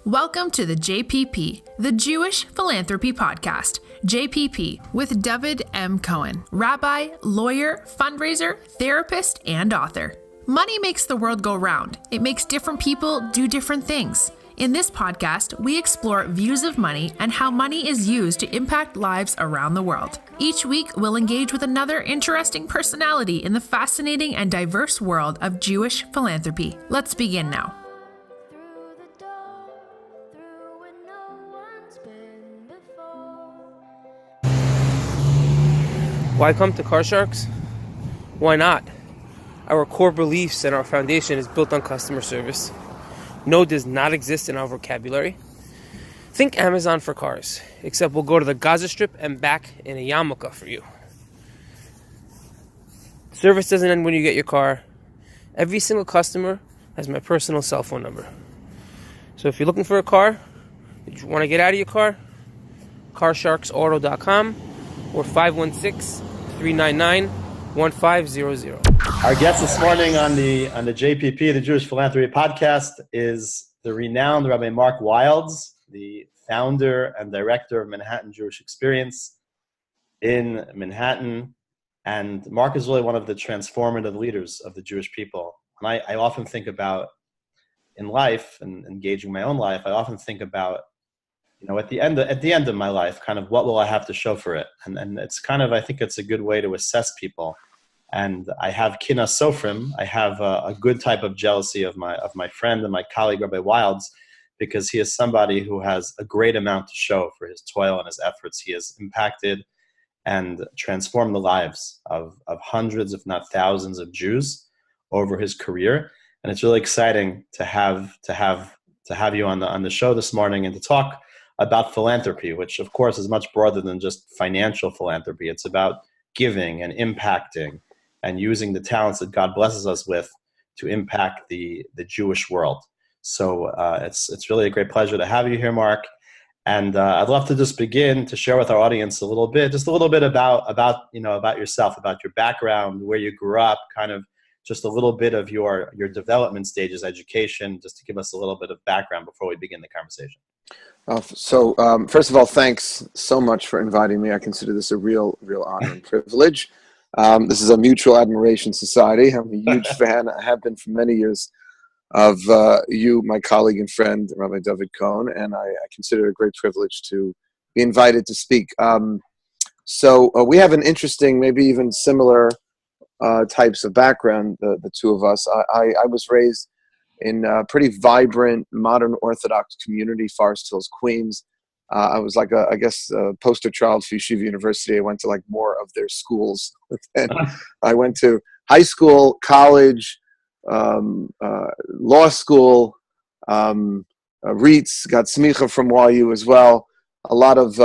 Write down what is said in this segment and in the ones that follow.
Welcome to the JPP, the Jewish Philanthropy Podcast. JPP with David M. Cohen, rabbi, lawyer, fundraiser, therapist, and author. Money makes the world go round. It makes different people do different things. In this podcast, we explore views of money and how money is used to impact lives around the world. Each week, we'll engage with another interesting personality in the fascinating and diverse world of Jewish philanthropy. Let's begin now. Why come to Car Sharks? Why not? Our core beliefs and our foundation is built on customer service. No does not exist in our vocabulary. Think Amazon for cars, except we'll go to the Gaza Strip and back in a yarmulke for you. Service doesn't end when you get your car. Every single customer has my personal cell phone number. So if you're looking for a car, you want to get out of your car, carsharksauto.com or 516-399-1500. Our guest this morning on the JPP, the Jewish Philanthropy Podcast, is the renowned Rabbi Mark Wildes, the founder and director of Manhattan Jewish Experience in Manhattan. And Mark is really one of the transformative leaders of the Jewish people. And I often think about, in life and engaging my own life, I often think about, at the end of my life, kind of what will I have to show for it? And it's kind of, I think it's a good way to assess people. And I have kina sofrim. I have a good type of jealousy of my friend and my colleague, Rabbi Wildes, because he is somebody who has a great amount to show for his toil and his efforts. He has impacted and transformed the lives of hundreds, if not thousands, of Jews over his career. And it's really exciting to have you on the show this morning and to talk about philanthropy, which of course is much broader than just financial philanthropy. It's about giving and impacting and using the talents that God blesses us with to impact the Jewish world. So it's really a great pleasure to have you here, Mark. And I'd love to just begin to share with our audience a little bit about yourself, about your background, where you grew up, kind of just a little bit of your development stages, education, just to give us a little bit of background before we begin the conversation. First of all, thanks so much for inviting me. I consider this a real honor and privilege. This is a mutual admiration society. I'm a huge fan. I have been for many years of you, my colleague and friend, Rabbi David Cohen, and I consider it a great privilege to be invited to speak. We have an interesting, maybe even similar types of background, the two of us. I was raised in a pretty vibrant, modern Orthodox community, Forest Hills, Queens. I was like a poster child for Yeshiva University. I went to more of their schools. And I went to high school, college, law school, REITs, got smicha from YU as well. A lot of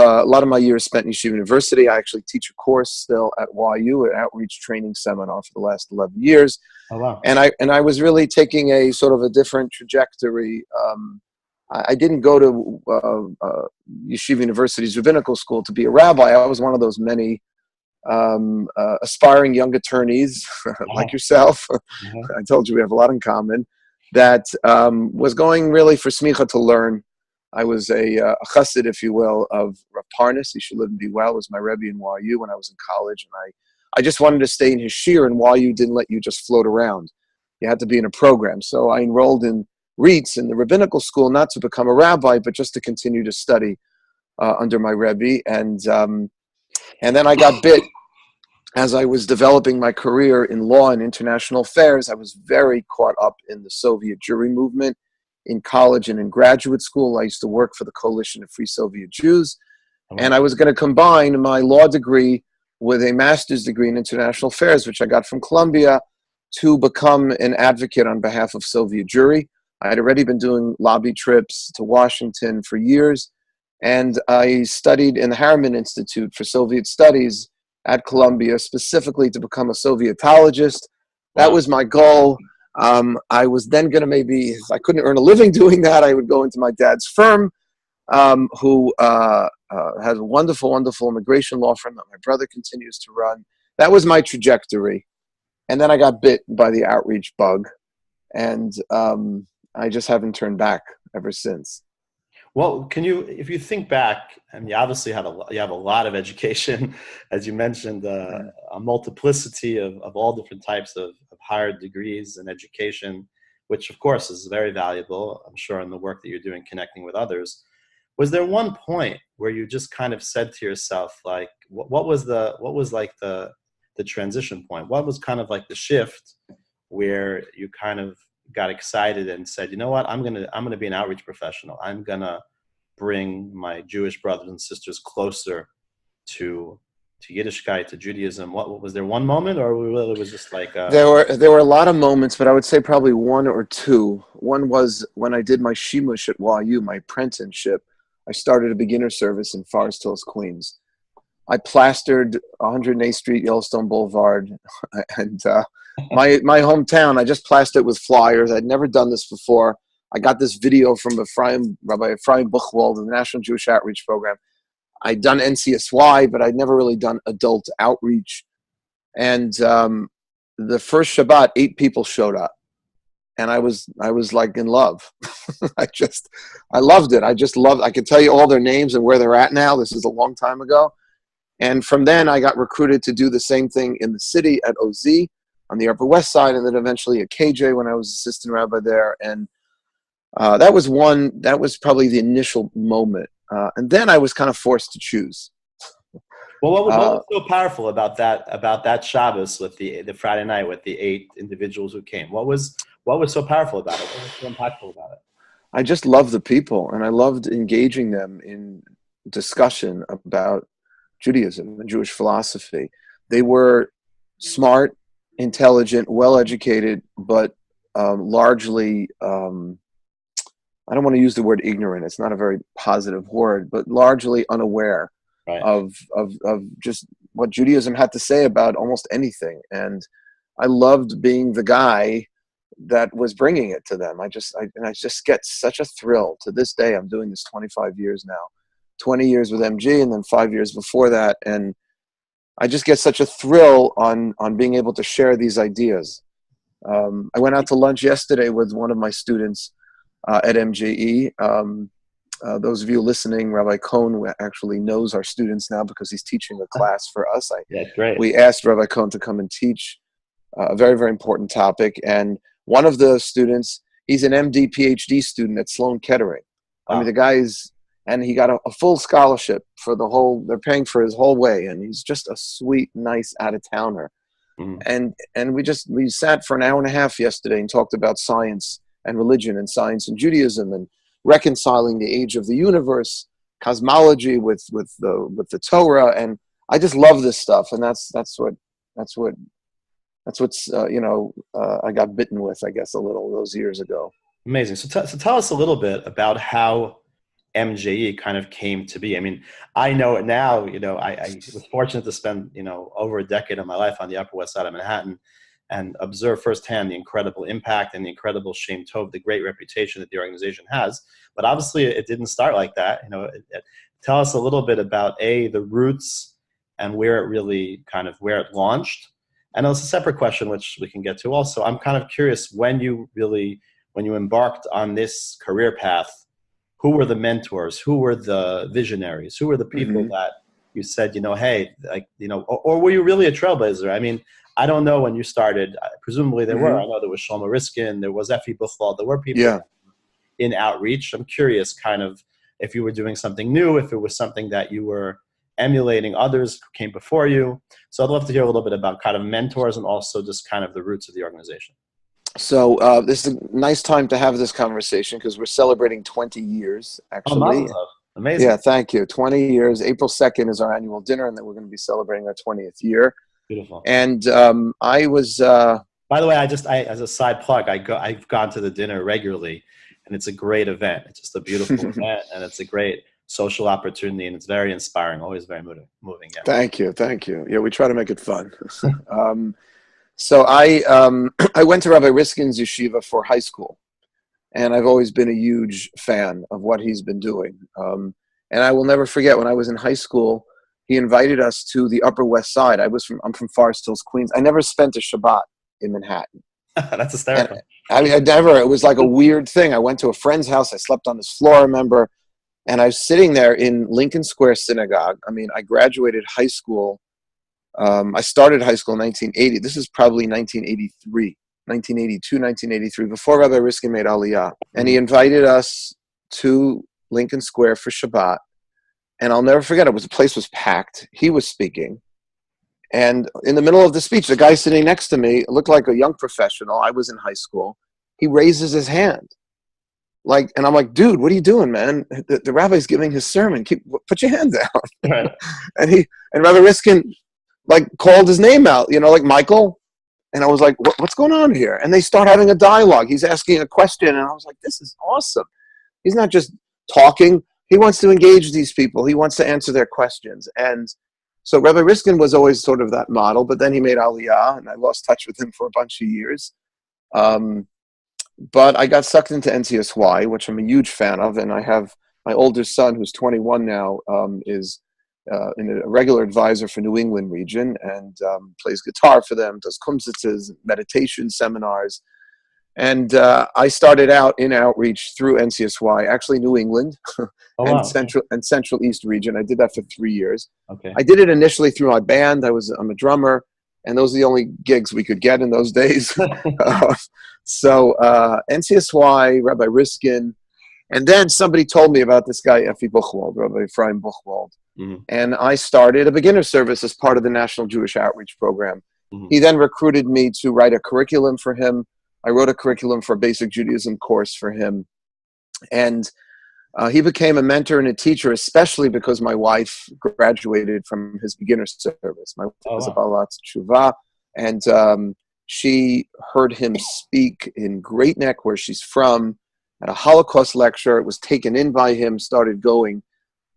my years spent in Yeshiva University. I actually teach a course still at YU, an outreach training seminar for the last 11 years. Oh, wow. And I was really taking a sort of a different trajectory. I didn't go to Yeshiva University's rabbinical school to be a rabbi. I was one of those many aspiring young attorneys like yourself. I told you we have a lot in common. That was going really for smicha to learn. I was a chassid, if you will, of Rav Parnas. He should live and be well. Was my rebbe in YU when I was in college, and I just wanted to stay in his shir, and YU didn't let you just float around. You had to be in a program. So I enrolled in REITs in the rabbinical school, not to become a rabbi, but just to continue to study under my rebbe. And then I got bit as I was developing my career in law and international affairs. I was very caught up in the Soviet Jewry movement in college and in graduate school. I used to work for the Coalition of Free Soviet Jews. And I was going to combine my law degree with a master's degree in international affairs, which I got from Columbia, to become an advocate on behalf of Soviet Jewry. I had already been doing lobby trips to Washington for years, and I studied in the Harriman Institute for Soviet Studies at Columbia, specifically to become a Sovietologist. That was my goal. I was then going to maybe, if I couldn't earn a living doing that, I would go into my dad's firm, who has a wonderful, wonderful immigration law firm that my brother continues to run. That was my trajectory. And then I got bit by the outreach bug. And I just haven't turned back ever since. Well, if you think back, and you obviously you have a lot of education, as you mentioned, a multiplicity of all different types of higher degrees and education, which of course is very valuable, I'm sure, in the work that you're doing, connecting with others. Was there one point where you just kind of said to yourself, like, what was like the transition point? What was kind of like the shift where you kind of got excited and said, you know what, I'm gonna be an outreach professional. I'm gonna bring my Jewish brothers and sisters closer to Yiddishkeit, to Judaism. What was there one moment, or it was just like there were a lot of moments, but I would say probably one or two. One was when I did my shimush at YU, my apprenticeship. I started a beginner service in Forest Hills, Queens. I plastered 108th Street, Yellowstone Boulevard, and my hometown. I just plastered it with flyers. I'd never done this before. I got this video from Rabbi Ephraim Buchwald of the National Jewish Outreach Program. I'd done NCSY, but I'd never really done adult outreach. And the first Shabbat, 8 people showed up. And I was like in love. I loved it. I could tell you all their names and where they're at now. This is a long time ago. And from then I got recruited to do the same thing in the city at OZ on the Upper West Side, and then eventually at KJ when I was assistant rabbi there. And that was probably the initial moment. And then I was kind of forced to choose. Well, what was so powerful about that Shabbos with the Friday night with the 8 individuals who came? What was so powerful about it? What was so impactful about it? I just loved the people, and I loved engaging them in discussion about Judaism and Jewish philosophy. They were smart, intelligent, well-educated, but largely, I don't want to use the word ignorant. It's not a very positive word, but largely unaware of just what Judaism had to say about almost anything. And I loved being the guy that was bringing it to them. I just get such a thrill. To this day, I'm doing this 25 years now, 20 years with MG, and then 5 years before that. And I just get such a thrill on being able to share these ideas. I went out to lunch yesterday with one of my students at MJE. Those of you listening, Rabbi Cohn actually knows our students now because he's teaching a class for us. Yeah, great. We asked Rabbi Cohn to come and teach a very, very important topic. And one of the students, he's an MD, PhD student at Sloan Kettering. Wow. I mean, the guy and he got a full scholarship for they're paying for his whole way. And he's just a sweet, nice out-of-towner. Mm. And we sat for an hour and a half yesterday and talked about science and religion and science and Judaism and reconciling the age of the universe, cosmology with the Torah. And I just love this stuff. And that's what's I got bitten with, I guess, a little those years ago. Amazing. So tell us a little bit about how MJE kind of came to be. I mean, I know it now. I was fortunate to spend over a decade of my life on the Upper West Side of Manhattan and observe firsthand the incredible impact and the incredible Shem Tov, the great reputation that the organization has. But obviously, it didn't start like that. Tell us a little bit about the roots and where it launched. And it's a separate question, which we can get to also. I'm kind of curious, when you embarked on this career path, who were the mentors? Who were the visionaries? Who were the people that you said, hey, or were you really a trailblazer? I mean, I don't know when you started. Presumably there were. I know there was Shlomo Riskin, there was Effie Buchwald, there were people in outreach. I'm curious kind of if you were doing something new, if it was something that you were emulating others who came before you. So I'd love to hear a little bit about kind of mentors and also just kind of the roots of the organization. So this is a nice time to have this conversation because we're celebrating 20 years, actually. Oh, amazing. Yeah, thank you. 20 years. April 2nd is our annual dinner, and then we're going to be celebrating our 20th year. Beautiful. And I was... By the way, I as a side plug, I've gone to the dinner regularly, and it's a great event. It's just a beautiful event, and it's a great social opportunity, and it's very inspiring, always very moving. Yeah. Thank you. Yeah, we try to make it fun. So I went to Rabbi Riskin's yeshiva for high school, and I've always been a huge fan of what he's been doing. And I will never forget when I was in high school, he invited us to the Upper West Side. I'm from Forest Hills, Queens. I never spent a Shabbat in Manhattan. That's hysterical. It was like a weird thing. I went to a friend's house. I slept on his floor, I remember. And I was sitting there in Lincoln Square Synagogue. I mean, I graduated high school. I started high school in 1980. This is probably 1983, 1982, 1983, before Rabbi Riskin made Aliyah. And he invited us to Lincoln Square for Shabbat. And I'll never forget, the place was packed. He was speaking. And in the middle of the speech, the guy sitting next to me looked like a young professional. I was in high school. He raises his hand. And I'm like, dude, what are you doing, man? The rabbi's giving his sermon. Put your hand down. Right. and Rabbi Riskin, called his name out, like Michael. And I was like, what's going on here? And they start having a dialogue. He's asking a question. And I was like, this is awesome. He's not just talking. He wants to engage these people. He wants to answer their questions. And so Rabbi Riskin was always sort of that model, but then he made Aliyah, and I lost touch with him for a bunch of years. But I got sucked into NCSY, which I'm a huge fan of, and I have my older son, who's 21 now, is a regular advisor for New England region, and plays guitar for them, does kumsitzes, meditation seminars. And I started out in outreach through NCSY, actually New England and Central East region. I did that for 3 years. Okay. I did it initially through my band. I'm a drummer, and those are the only gigs we could get in those days. So NCSY, Rabbi Riskin, and then somebody told me about this guy, Effie Buchwald, Rabbi Ephraim Buchwald. Mm-hmm. And I started a beginner service as part of the National Jewish Outreach Program. Mm-hmm. He then recruited me to write a curriculum for him. I wrote a curriculum for a basic Judaism course for him. And he became a mentor and a teacher, especially because my wife graduated from his beginner service. My wife was a Balat Tshuva, and she heard him speak in Great Neck, where she's from, at a Holocaust lecture. It was taken in by him, started going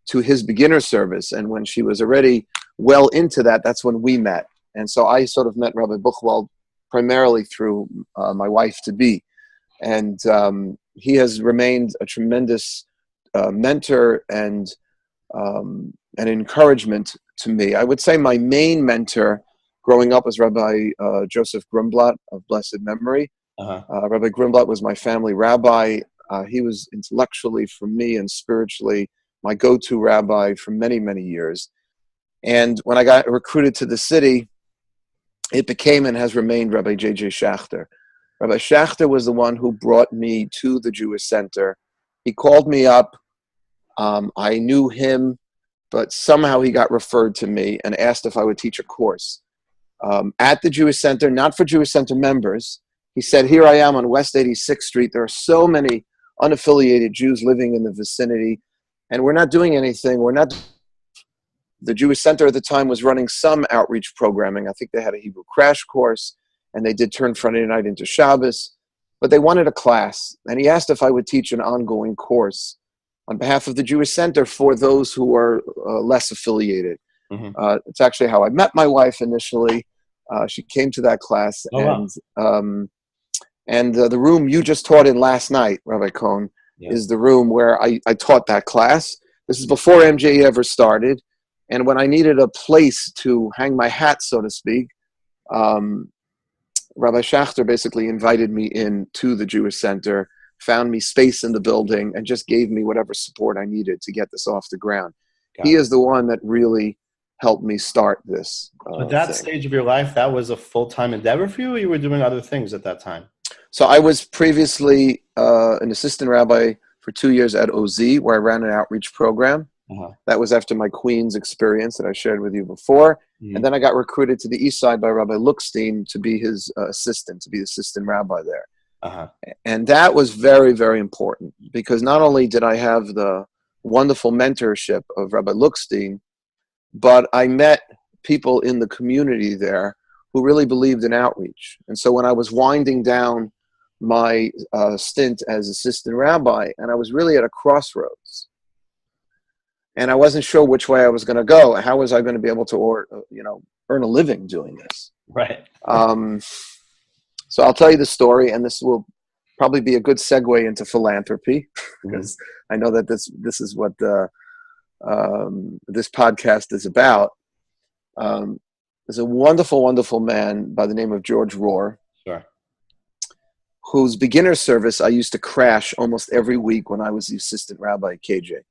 to his beginner service. And when she was already well into that, that's when we met. And so I sort of met Rabbi Buchwald primarily through my wife-to-be. And he has remained a tremendous mentor and an encouragement to me. I would say my main mentor growing up was Rabbi Joseph Grumblatt of blessed memory. Rabbi Grumblatt was my family rabbi. He was intellectually, for me, and spiritually my go-to rabbi for many, many years. And when I got recruited to the city, it became and has remained Rabbi J.J. Schachter. Rabbi Schachter was the one who brought me to the Jewish Center. He called me up. I knew him, but somehow he got referred to me and asked if I would teach a course at the Jewish Center, not for Jewish Center members. He said, here I am on West 86th Street. There are so many unaffiliated Jews living in the vicinity, and we're not doing anything. The Jewish Center at the time was running some outreach programming. I think they had a Hebrew crash course, and they did turn Friday night into Shabbos, but they wanted a class. And he asked if I would teach an ongoing course on behalf of the Jewish Center for those who are less affiliated. Mm-hmm. It's actually how I met my wife initially. She came to that class, and the room you just taught in last night, Rabbi Cohn, is the room where I taught that class. This is before MJ ever started. And when I needed a place to hang my hat, so to speak, Rabbi Schachter basically invited me in to the Jewish Center, found me space in the building, and just gave me whatever support I needed to get this off the ground. He is the one that really helped me start this. At that stage of your life, that was a full-time endeavor for you, or you were doing other things at that time? So I was previously an assistant rabbi for 2 years at OZ, where I ran an outreach program. That was after my Queens experience that I shared with you before. Mm-hmm. And then I got recruited to the east side by Rabbi Lookstein to be his assistant, to be the assistant rabbi there. And that was very, very important, because not only did I have the wonderful mentorship of Rabbi Lookstein, but I met people in the community there who really believed in outreach. And so when I was winding down my stint as assistant rabbi, and I was really at a crossroads, and I wasn't sure which way I was going to go. How was I going to be able to, earn a living doing this? Right. So I'll tell you the story, and this will probably be a good segue into philanthropy, because I know that this is what this podcast is about. There's a wonderful, wonderful man by the name of George Rohr, whose beginner service I used to crash almost every week when I was the assistant rabbi at KJ.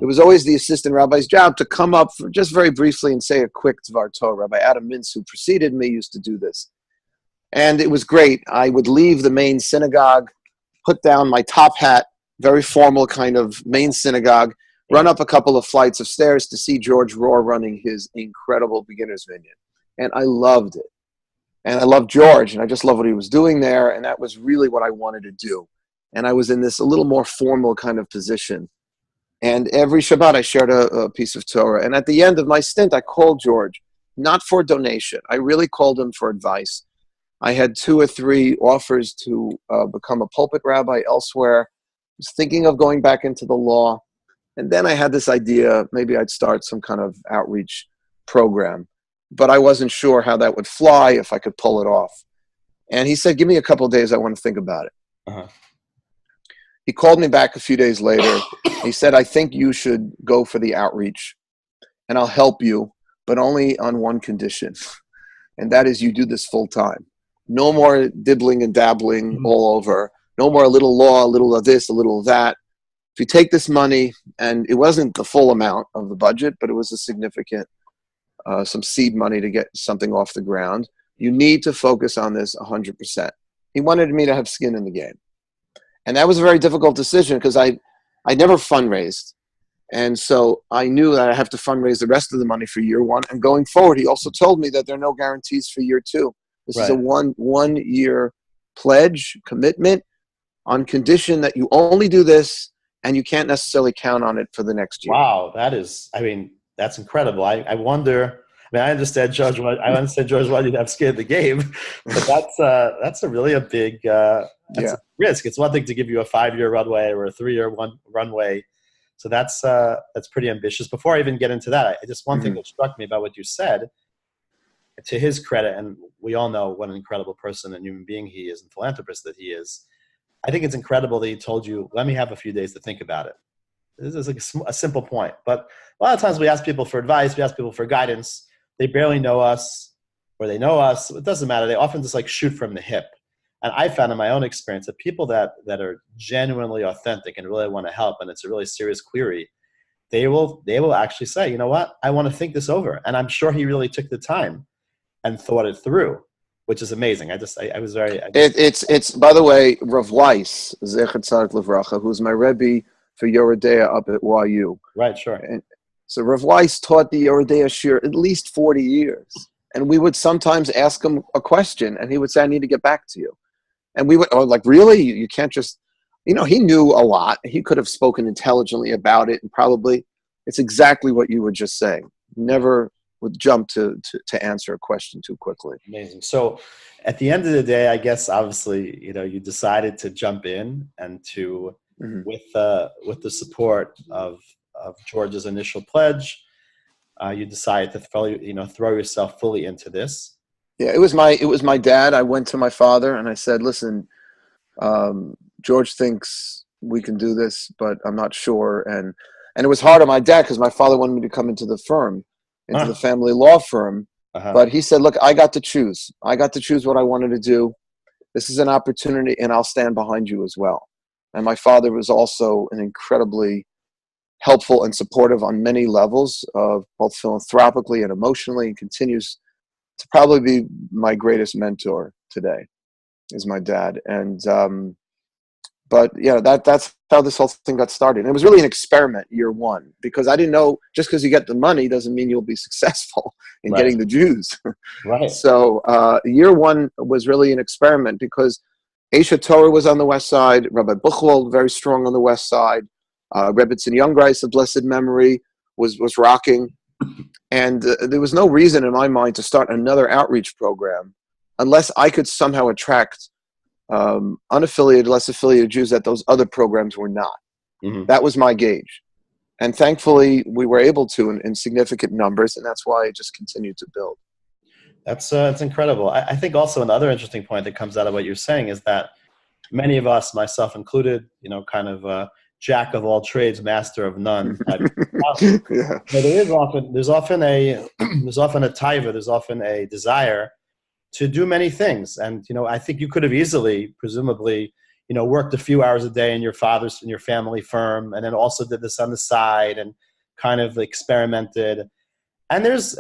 It was always the assistant rabbi's job to come up for just very briefly and say a quick Dvar Torah. Rabbi Adam Mintz, who preceded me, used to do this. And it was great. I would leave the main synagogue, put down my top hat, very formal kind of main synagogue, run up a couple of flights of stairs to see George Rohr running his incredible beginner's vineyard. And I loved it. And I loved George, and I just loved what he was doing there, and that was really what I wanted to do. And I was in this a little more formal kind of position. And every Shabbat I shared a piece of Torah. And at the end of my stint, I called George, not for a donation. I really called him for advice. I had 2 or 3 offers to become a pulpit rabbi elsewhere. I was thinking of going back into the law. And then I had this idea, maybe I'd start some kind of outreach program. But I wasn't sure how that would fly, if I could pull it off. And he said, give me a couple of days, I want to think about it. Uh-huh. He called me back a few days later. He said, I think you should go for the outreach, and I'll help you, but only on one condition. And that is you do this full time. No more dibbling and dabbling all over. No more a little law, a little of this, a little of that. If you take this money, and it wasn't the full amount of the budget, but it was a significant, some seed money to get something off the ground, you need to focus on this 100%. He wanted me to have skin in the game. And that was a very difficult decision because I never fundraised. And so I knew that I have to fundraise the rest of the money for year 1. And going forward, he also told me that there are no guarantees for year 2. This is a one year pledge, commitment, on condition that you only do this and you can't necessarily count on it for the next year. Wow, that's incredible. I wonder. I understand George. I understand George why you'd have skin in the game, but that's a really big a risk. It's one thing to give you a 5-year runway or a 3-year runway. So that's pretty ambitious. Before I even get into that, just one thing that struck me about what you said, to his credit, and we all know what an incredible person and human being he is and philanthropist that he is. I think it's incredible that he told you, let me have a few days to think about it. This is like a simple point. But a lot of times we ask people for advice, we ask people for guidance. They barely know us, or they know us. It doesn't matter. They often just like shoot from the hip. And I found in my own experience that people that are genuinely authentic and really want to help, and it's a really serious query, they will actually say, you know what, I want to think this over. And I'm sure he really took the time and thought it through, which is amazing. It's by the way, Rav Weiss, Zecher Tzadik Livracha, who's my Rebbe for Yoredea up at YU. Right, sure. And so Rav Weiss taught the Yoredea Shir at least 40 years. And we would sometimes ask him a question, and he would say, I need to get back to you. And we would, really? You can't just, he knew a lot. He could have spoken intelligently about it, and probably it's exactly what you were just saying. Never would jump to answer a question too quickly. Amazing. So at the end of the day, I guess, obviously, you decided to jump in and to, with the support of George's initial pledge, you decided to throw yourself fully into this. Yeah, it was my dad. I went to my father and I said, listen, George thinks we can do this, but I'm not sure. And it was hard on my dad because my father wanted me to come into the firm, into the family law firm. But he said, look, I got to choose. I got to choose what I wanted to do. This is an opportunity, and I'll stand behind you as well. And my father was also an incredibly helpful and supportive on many levels, of both philanthropically and emotionally, and continues to probably be my greatest mentor today, is my dad. And but yeah, that's how this whole thing got started. And it was really an experiment, year 1, because I didn't know just because you get the money doesn't mean you'll be successful in getting the Jews. Right. So year 1 was really an experiment because Aisha Torah was on the west side, Rabbi Buchwald very strong on the west side, Rebbetzin Youngreis of blessed memory was rocking. And there was no reason in my mind to start another outreach program unless I could somehow attract unaffiliated, less affiliated Jews that those other programs were not. That was my gauge. And thankfully, we were able to in significant numbers, and that's why it just continued to build. That's incredible. I think also another interesting point that comes out of what you're saying is that many of us, myself included, kind of jack of all trades, master of none. Yeah. But there's often a taiva, there's often a desire to do many things. And, I think you could have easily, presumably, worked a few hours a day in your family firm, and then also did this on the side and kind of experimented. And there is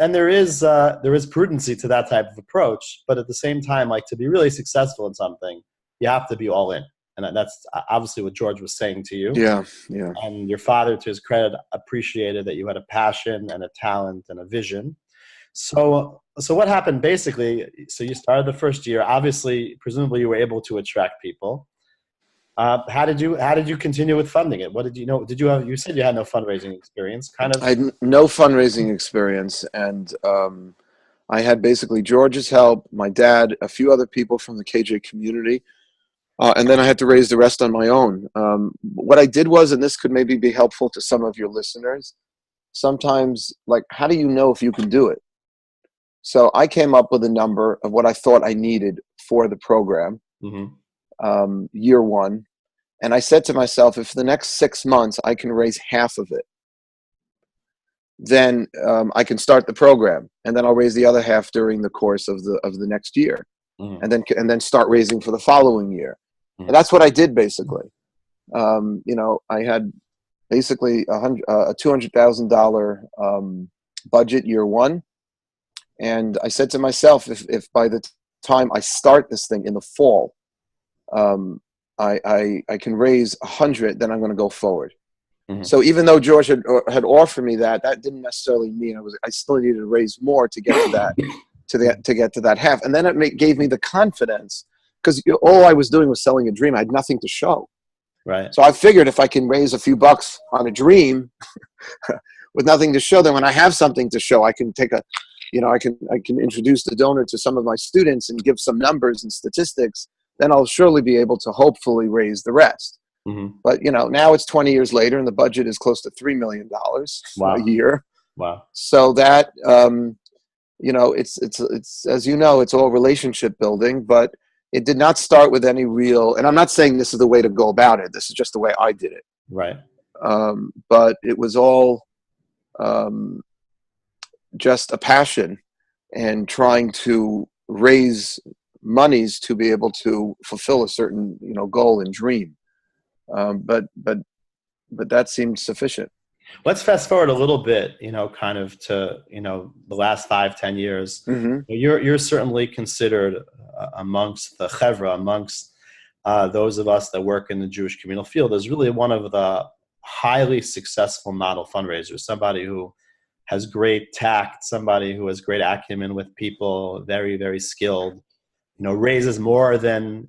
prudency to that type of approach, but at the same time, like, to be really successful in something, you have to be all in. And that's obviously what George was saying to you. Yeah, yeah. And your father, to his credit, appreciated that you had a passion and a talent and a vision. So what happened basically? So you started the first year. Obviously, presumably, you were able to attract people. How did you continue with funding it? What did you know? You said you had no fundraising experience. I had no fundraising experience, and I had basically George's help, my dad, a few other people from the KJ community. And then I had to raise the rest on my own. What I did was, and this could maybe be helpful to some of your listeners, sometimes, like, how do you know if you can do it? So I came up with a number of what I thought I needed for the program, year one. And I said to myself, if for the next 6 months I can raise half of it, then I can start the program. And then I'll raise the other half during the course of the next year. And then start raising for the following year. And that's what I did basically. I had basically a $200,000 budget year one, and I said to myself, if by the time I start this thing in the fall, I can raise 100, then I'm going to go forward. So even though George had offered me that didn't necessarily mean I still needed to raise more to get to that. To get to that half. And then it gave me the confidence, because all I was doing was selling a dream. I had nothing to show. Right. So I figured if I can raise a few bucks on a dream with nothing to show, then when I have something to show, I can take I can introduce the donor to some of my students and give some numbers and statistics. Then I'll surely be able to hopefully raise the rest. But now it's 20 years later, and the budget is close to $3 million a year. Wow. So that it's as you know, it's all relationship building, but it did not start with any real, and I'm not saying this is the way to go about it. This is just the way I did it. Right. But it was all just a passion and trying to raise monies to be able to fulfill a certain, goal and dream. But that seemed sufficient. Let's fast forward a little bit, kind of to, the last 5-10 years. You're certainly considered amongst the chevra, amongst those of us that work in the Jewish communal field, as really one of the highly successful model fundraisers, somebody who has great tact, somebody who has great acumen with people, very, very skilled, raises more than,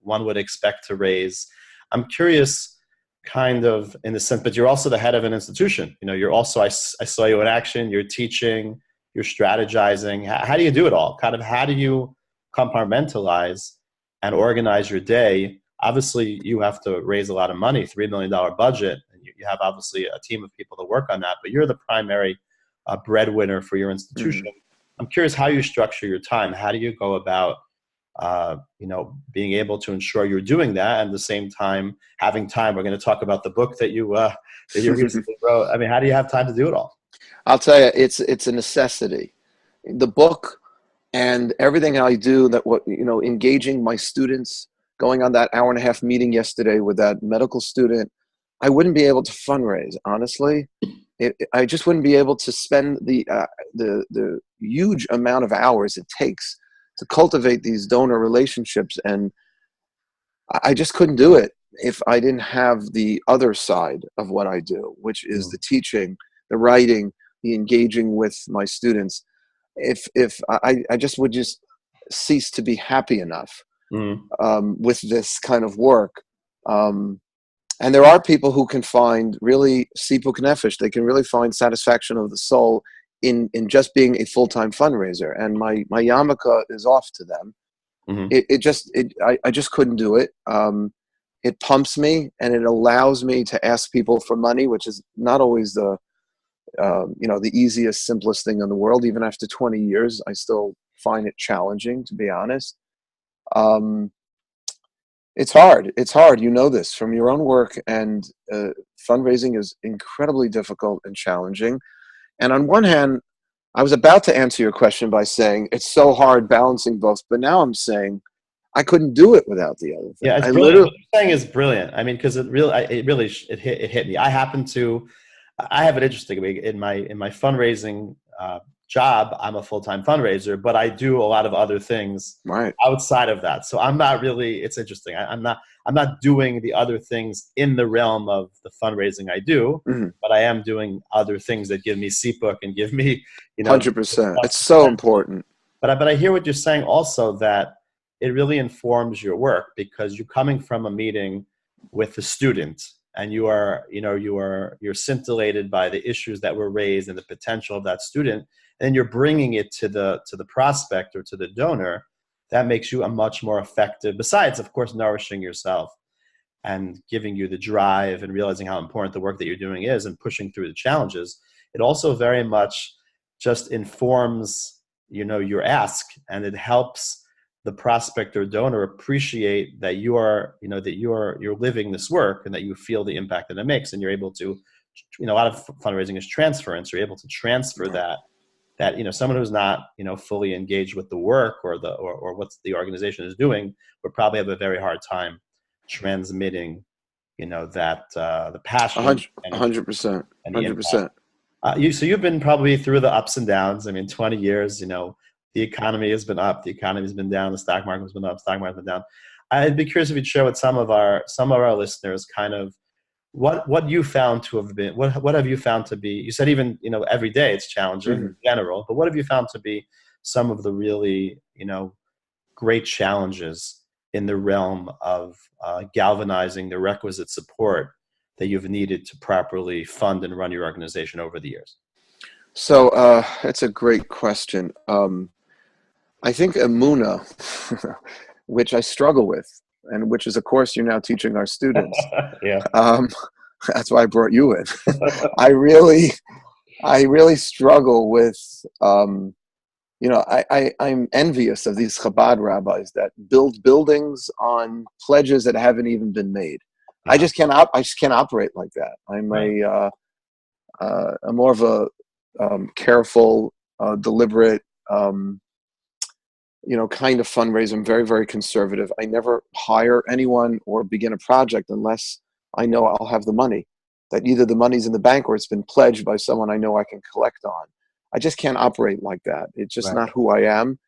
one would expect to raise. I'm curious, kind of in the sense, but you're also the head of an institution. You're also, I saw you in action, you're teaching, you're strategizing. How do you do it all? Kind of, how do you compartmentalize and organize your day? Obviously, you have to raise a lot of money, $3 million budget, and you have obviously a team of people that work on that, but you're the primary breadwinner for your institution. I'm curious how you structure your time. How do you go about being able to ensure you're doing that, and at the same time having time? We're going to talk about the book that you recently wrote. I mean, how do you have time to do it all? I'll tell you, it's a necessity. The book and everything I do, engaging my students, going on that hour-and-a-half meeting yesterday with that medical student, I wouldn't be able to fundraise, honestly. I just wouldn't be able to spend the huge amount of hours it takes to cultivate these donor relationships, and I just couldn't do it if I didn't have the other side of what I do, which is the teaching, the writing, the engaging with my students. If I just would just cease to be happy enough with this kind of work. And there are people who can find really sipuk nefesh. They can really find satisfaction of the soul in just being a full-time fundraiser. And my yarmulke is off to them. I just couldn't do it. It pumps me, and it allows me to ask people for money, which is not always the easiest, simplest thing in the world. Even after 20 years, I still find it challenging, to be honest. It's hard. It's hard. You know this from your own work, and fundraising is incredibly difficult and challenging. And on one hand, I was about to answer your question by saying it's so hard balancing both, but now I'm saying I couldn't do it without the other thing. Yeah, it's I brilliant. literally, What you're saying is brilliant. I mean, because it hit me. I have it interesting. I mean, in my fundraising job, I'm a full-time fundraiser, but I do a lot of other things right. outside of that. So I'm not really. It's interesting. I'm not doing the other things in the realm of the fundraising I do, but I am doing other things that give me CPUC and give me, 100%. It's so important. But I hear what you're saying also, that it really informs your work, because you're coming from a meeting with a student and you're scintillated by the issues that were raised and the potential of that student, and you're bringing it to the prospect or to the donor. That makes you a much more effective, besides of course nourishing yourself and giving you the drive and realizing how important the work that you're doing is and pushing through the challenges. It also very much just informs your ask, and it helps the prospect or donor appreciate that you're living this work and that you feel the impact that it makes, and you're able to, a lot of fundraising is transference. You're able to transfer that someone who's not fully engaged with the work or what the organization is doing would probably have a very hard time transmitting that the passion. 100%. 100%. So you've been probably through the ups and downs. I mean, 20 years, the economy has been up, the economy has been down, the stock market has been up, stock market has been down. I'd be curious if you'd share with some of our listeners kind of what you found to have been, what have you found to be, you said even, every day it's challenging in general, but what have you found to be some of the really, great challenges in the realm of galvanizing the requisite support that you've needed to properly fund and run your organization over the years? So that's a great question. I think Emunah, which I struggle with, and which is a course you're now teaching our students. Yeah. That's why I brought you in. I really struggle with, I'm envious of these Chabad rabbis that build buildings on pledges that haven't even been made. Yeah. I just can't operate like that. I'm more of a careful, deliberate, kind of fundraiser. I'm very, very conservative. I never hire anyone or begin a project unless I know I'll have the money, that either the money's in the bank or it's been pledged by someone I know I can collect on. I just can't operate like that. It's just not who I am.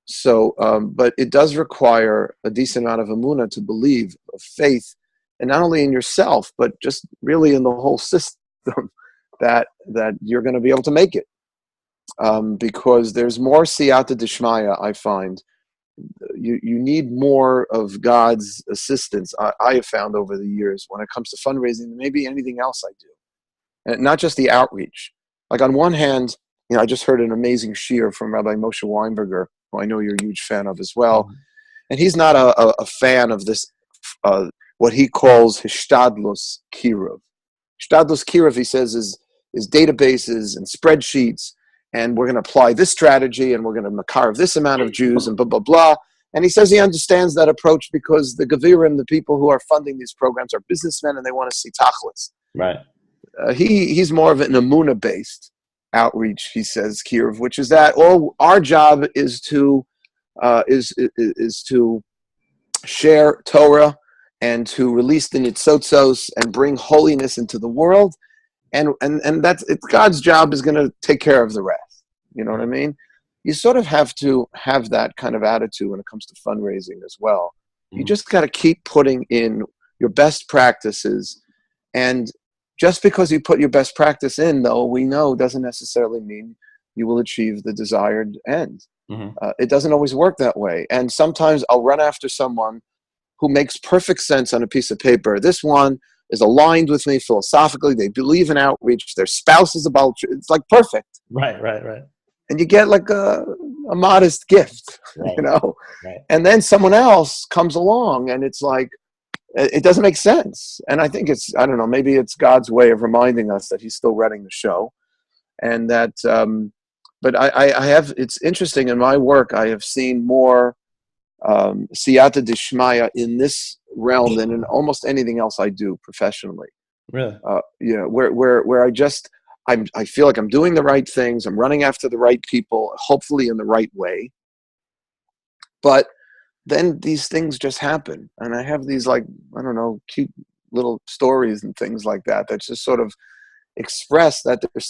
So, but it does require a decent amount of emunah to believe, of faith, and not only in yourself, but just really in the whole system, that you're going to be able to make it. Because there's more siyata d'shmaya, I find. You need more of God's assistance, I have found over the years, when it comes to fundraising than maybe anything else I do. And not just the outreach. Like on one hand, I just heard an amazing shiur from Rabbi Moshe Weinberger, who I know you're a huge fan of as well. Mm-hmm. And he's not a fan of this, what he calls hishtadlus kiruv. Hishtadlus kiruv, he says, is databases and spreadsheets, and we're going to apply this strategy, and we're going to carve this amount of Jews, and blah, blah, blah. And he says he understands that approach because the Gavirim, the people who are funding these programs, are businessmen, and they want to see tachlis. Right. He's more of an emunah-based outreach, he says, Kiruv, which is that all our job is to share Torah and to release the nitzotzos and bring holiness into the world, and that's God's job is going to take care of the rest. You know what I mean? You sort of have to have that kind of attitude when it comes to fundraising as well. You just got to keep putting in your best practices, and just because you put your best practice in, though, we know doesn't necessarily mean you will achieve the desired end. Mm-hmm. It doesn't always work that way. And sometimes I'll run after someone who makes perfect sense on a piece of paper. This one is aligned with me philosophically. They believe in outreach. Their spouse is about, it's like perfect. Right. And you get like a modest gift, right. Right. And then someone else comes along and it's like, it doesn't make sense. And I think I don't know, maybe it's God's way of reminding us that he's still running the show. And that, but I have, it's interesting in my work, I have seen more siyata d'shmaya in this realm than in almost anything else I do professionally. Really? Where I feel like I'm doing the right things. I'm running after the right people, hopefully in the right way. But then these things just happen. And I have these, like, I don't know, cute little stories and things like that just sort of express that there's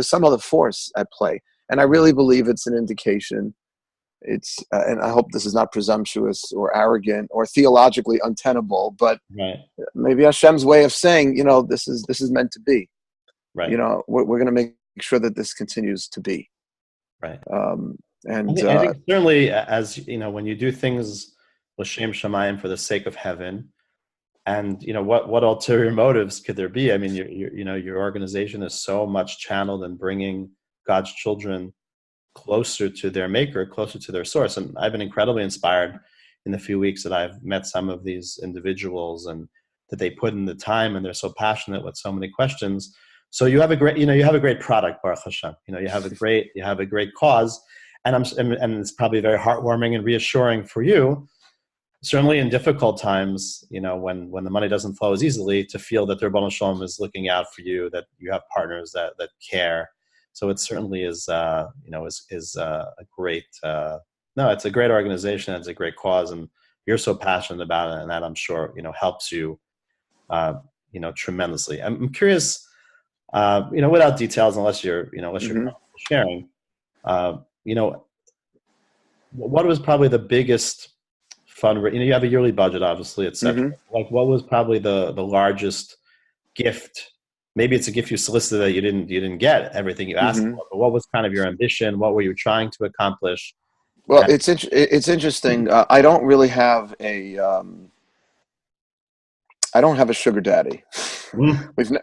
some other force at play. And I really believe it's an indication. It's and I hope this is not presumptuous or arrogant or theologically untenable, but maybe Hashem's way of saying, this is meant to be. Right. We're going to make sure that this continues to be. Right. And I think certainly, as when you do things l'shem shamayim, for the sake of heaven, and what ulterior motives could there be? I mean, your organization is so much channeled in bringing God's children closer to their maker, closer to their source. And I've been incredibly inspired in the few weeks that I've met some of these individuals, and that they put in the time, and they're so passionate with so many questions. So you have a great, you have a great product, Baruch Hashem. You have a great cause, and it's probably very heartwarming and reassuring for you, certainly in difficult times, when the money doesn't flow as easily, to feel that the Rebbeinu Shalom is looking out for you, that you have partners that care. So it certainly is, a great, it's a great organization. It's a great cause, and you're so passionate about it, and that, I'm sure, helps you, tremendously. I'm curious, without details, unless you're comfortable sharing, what was probably the biggest fundraiser? You have a yearly budget, obviously, etc. Like, what was probably the largest gift? Maybe it's a gift you solicited that you didn't get everything you asked for, but what was kind of your ambition? What were you trying to accomplish? Well, it's interesting. I don't really have I don't have a sugar daddy.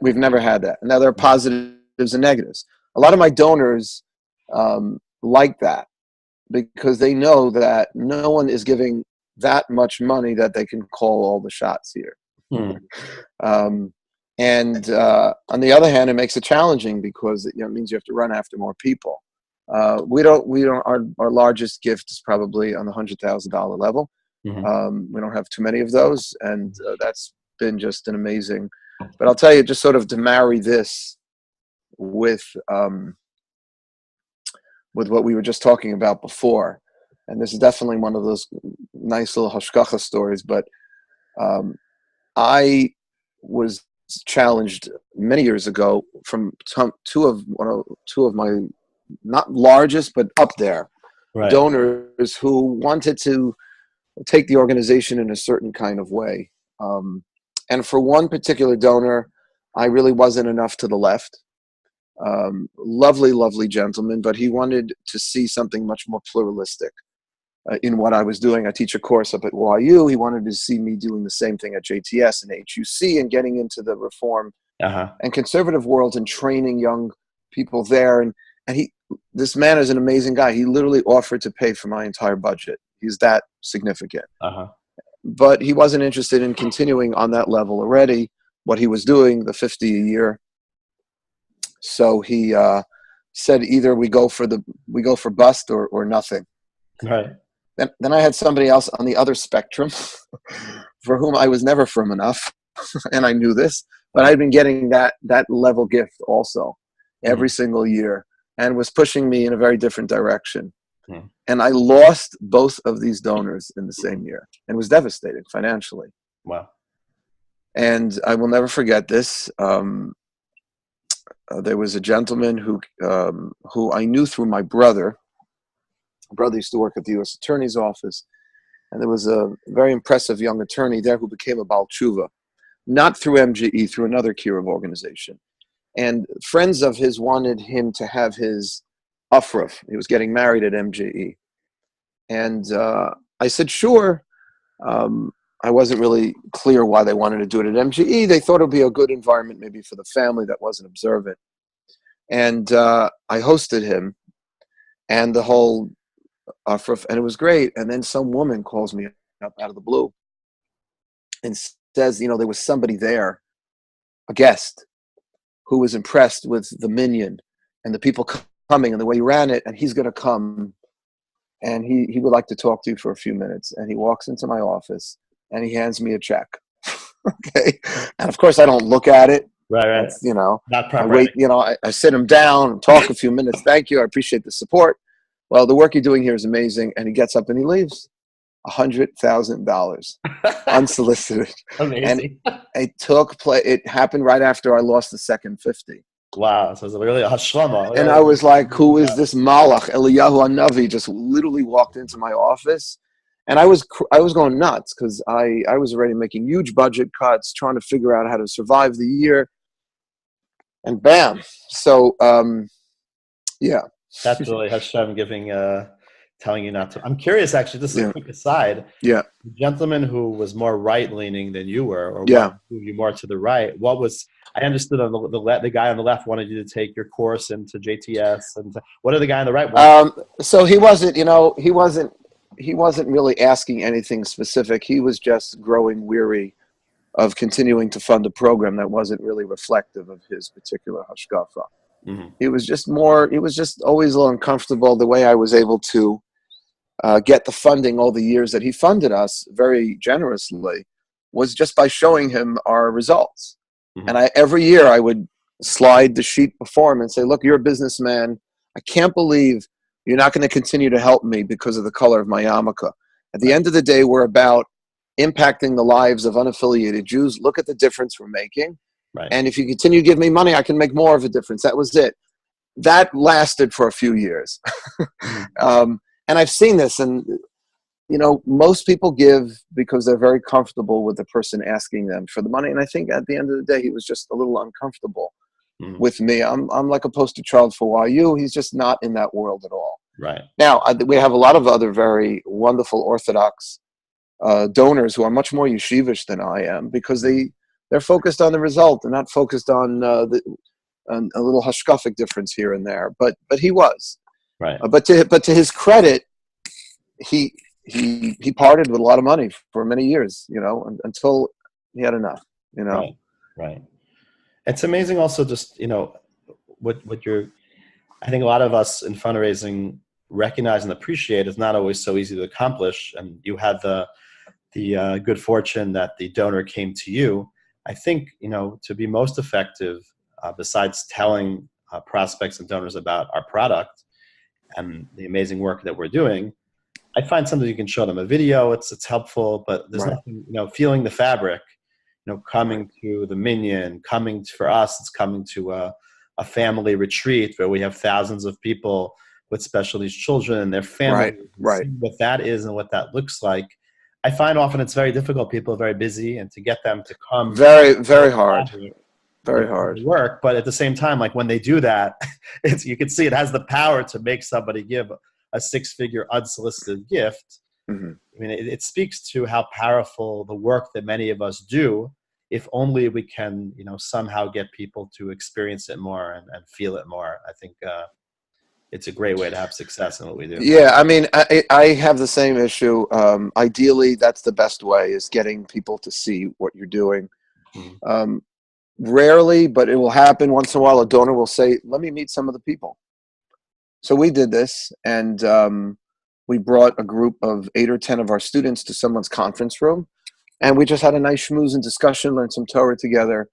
We've never had that. Now, there are positives and negatives. A lot of my donors like that, because they know that no one is giving that much money that they can call all the shots here. And on the other hand, it makes it challenging, because it means you have to run after more people. We don't. Our largest gift is probably on the $100,000 level. We don't have too many of those, and that's been just an amazing. But I'll tell you, just sort of to marry this with what we were just talking about before, and this is definitely one of those nice little hashkacha stories. But I was challenged many years ago from two of my, not largest, but up there, donors who wanted to take the organization in a certain kind of way. And for one particular donor, I really wasn't enough to the left. Lovely, lovely gentleman, but he wanted to see something much more pluralistic in what I was doing. I teach a course up at YU. He wanted to see me doing the same thing at JTS and HUC, and getting into the reform and conservative world and training young people there. And this man is an amazing guy. He literally offered to pay for my entire budget. He's that significant. But he wasn't interested in continuing on that level already, what he was doing, the 50 a year. So he said, either we go for bust or nothing. Right. Then I had somebody else on the other spectrum for whom I was never firm enough, and I knew this, but I'd been getting that level gift also every single year, and was pushing me in a very different direction. And I lost both of these donors in the same year, and was devastated financially. Wow. And I will never forget this. There was a gentleman who I knew through my brother. My brother used to work at the U.S. Attorney's Office, and there was a very impressive young attorney there who became a Baal Tshuva, not through MGE, through another Kiruv organization. And friends of his wanted him to have his Afruf. He was getting married at MGE. And I said, sure. I wasn't really clear why they wanted to do it at MGE. They thought it would be a good environment maybe for the family that wasn't observant. And I hosted him and the whole Afruf, and it was great. And then some woman calls me up out of the blue and says, there was somebody there, a guest, who was impressed with the minyan and the people coming and the way you ran it, and he's going to come, and he would like to talk to you for a few minutes. And he walks into my office, and he hands me a check. Okay. And of course I don't look at it. Right. Not I wait, I sit him down and talk a few minutes. Thank you. I appreciate the support. Well, the work you're doing here is amazing. And he gets up and he leaves. $100,000 unsolicited. Amazing. And it happened right after I lost the second 50. Wow. So it's really a hashlama. And I was like, who is this Malach? Eliyahu Hanavi just literally walked into my office. And I was going nuts because I was already making huge budget cuts, trying to figure out how to survive the year. And bam. So, yeah. That's really Hashem telling you not to. I'm curious, actually, just a quick aside. Yeah. The gentleman who was more right-leaning than you were, or moved you more to the right, I understood on the guy on the left wanted you to take your course into JTS. And what did the guy on the right want? So he wasn't really asking anything specific. He was just growing weary of continuing to fund a program that wasn't really reflective of his particular hashkafa. Mm-hmm. He was just always a little uncomfortable the way I was able to get the funding all the years that he funded us very generously was just by showing him our results. Mm-hmm. And every year I would slide the sheet before him and say, look, you're a businessman. I can't believe you're not going to continue to help me because of the color of my yarmulke. At the end of the day, we're about impacting the lives of unaffiliated Jews. Look at the difference we're making. Right. And if you continue to give me money, I can make more of a difference. That was it. That lasted for a few years. And I've seen this, and most people give because they're very comfortable with the person asking them for the money. And I think at the end of the day, he was just a little uncomfortable with me. I'm like a poster child for YU. He's just not in that world at all. Right. Now, we have a lot of other very wonderful Orthodox donors who are much more yeshivish than I am because they're focused on the result. They're not focused on a little hashkafic difference here and there. But he was. Right. But to his credit, he parted with a lot of money for many years, until he had enough, Right. It's amazing also just, what I think a lot of us in fundraising recognize and appreciate is not always so easy to accomplish. And you had the good fortune that the donor came to you. I think, to be most effective, besides telling prospects and donors about our product and the amazing work that we're doing, I find something you can show them a video. It's helpful, but there's nothing, feeling the fabric, coming to the minyan, for us, it's coming to a family retreat where we have thousands of people with special needs children and their families. Right. What that is and what that looks like. I find often it's very difficult. People are very busy, and to get them to come. Very, very hard. Very hard. Work, but at the same time, like when they do that, you can see it has the power to make somebody give a six-figure unsolicited gift. Mm-hmm. I mean, it speaks to how powerful the work that many of us do, if only we can, somehow get people to experience it more and feel it more. I think it's a great way to have success in what we do. Yeah, I mean, I have the same issue. Ideally, that's the best way, is getting people to see what you're doing. Mm-hmm. Rarely, but it will happen once in a while. A donor will say, let me meet some of the people. So we did this, and we brought a group of 8 or 10 of our students to someone's conference room, and we just had a nice schmooze and discussion, learned some Torah together,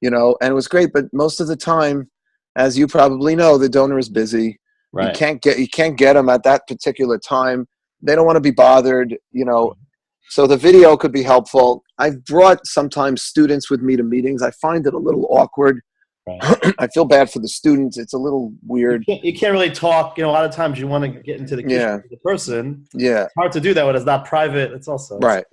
and it was great. But most of the time, as you probably know, the donor is busy. Right. You can't get them at that particular time. They don't want to be bothered, So the video could be helpful. I've brought sometimes students with me to meetings. I find it a little awkward. Right. I feel bad for the students. It's a little weird. You can't really talk. A lot of times you want to get into the kitchen of the person. Yeah. It's hard to do that when it's not private. It's also. Right.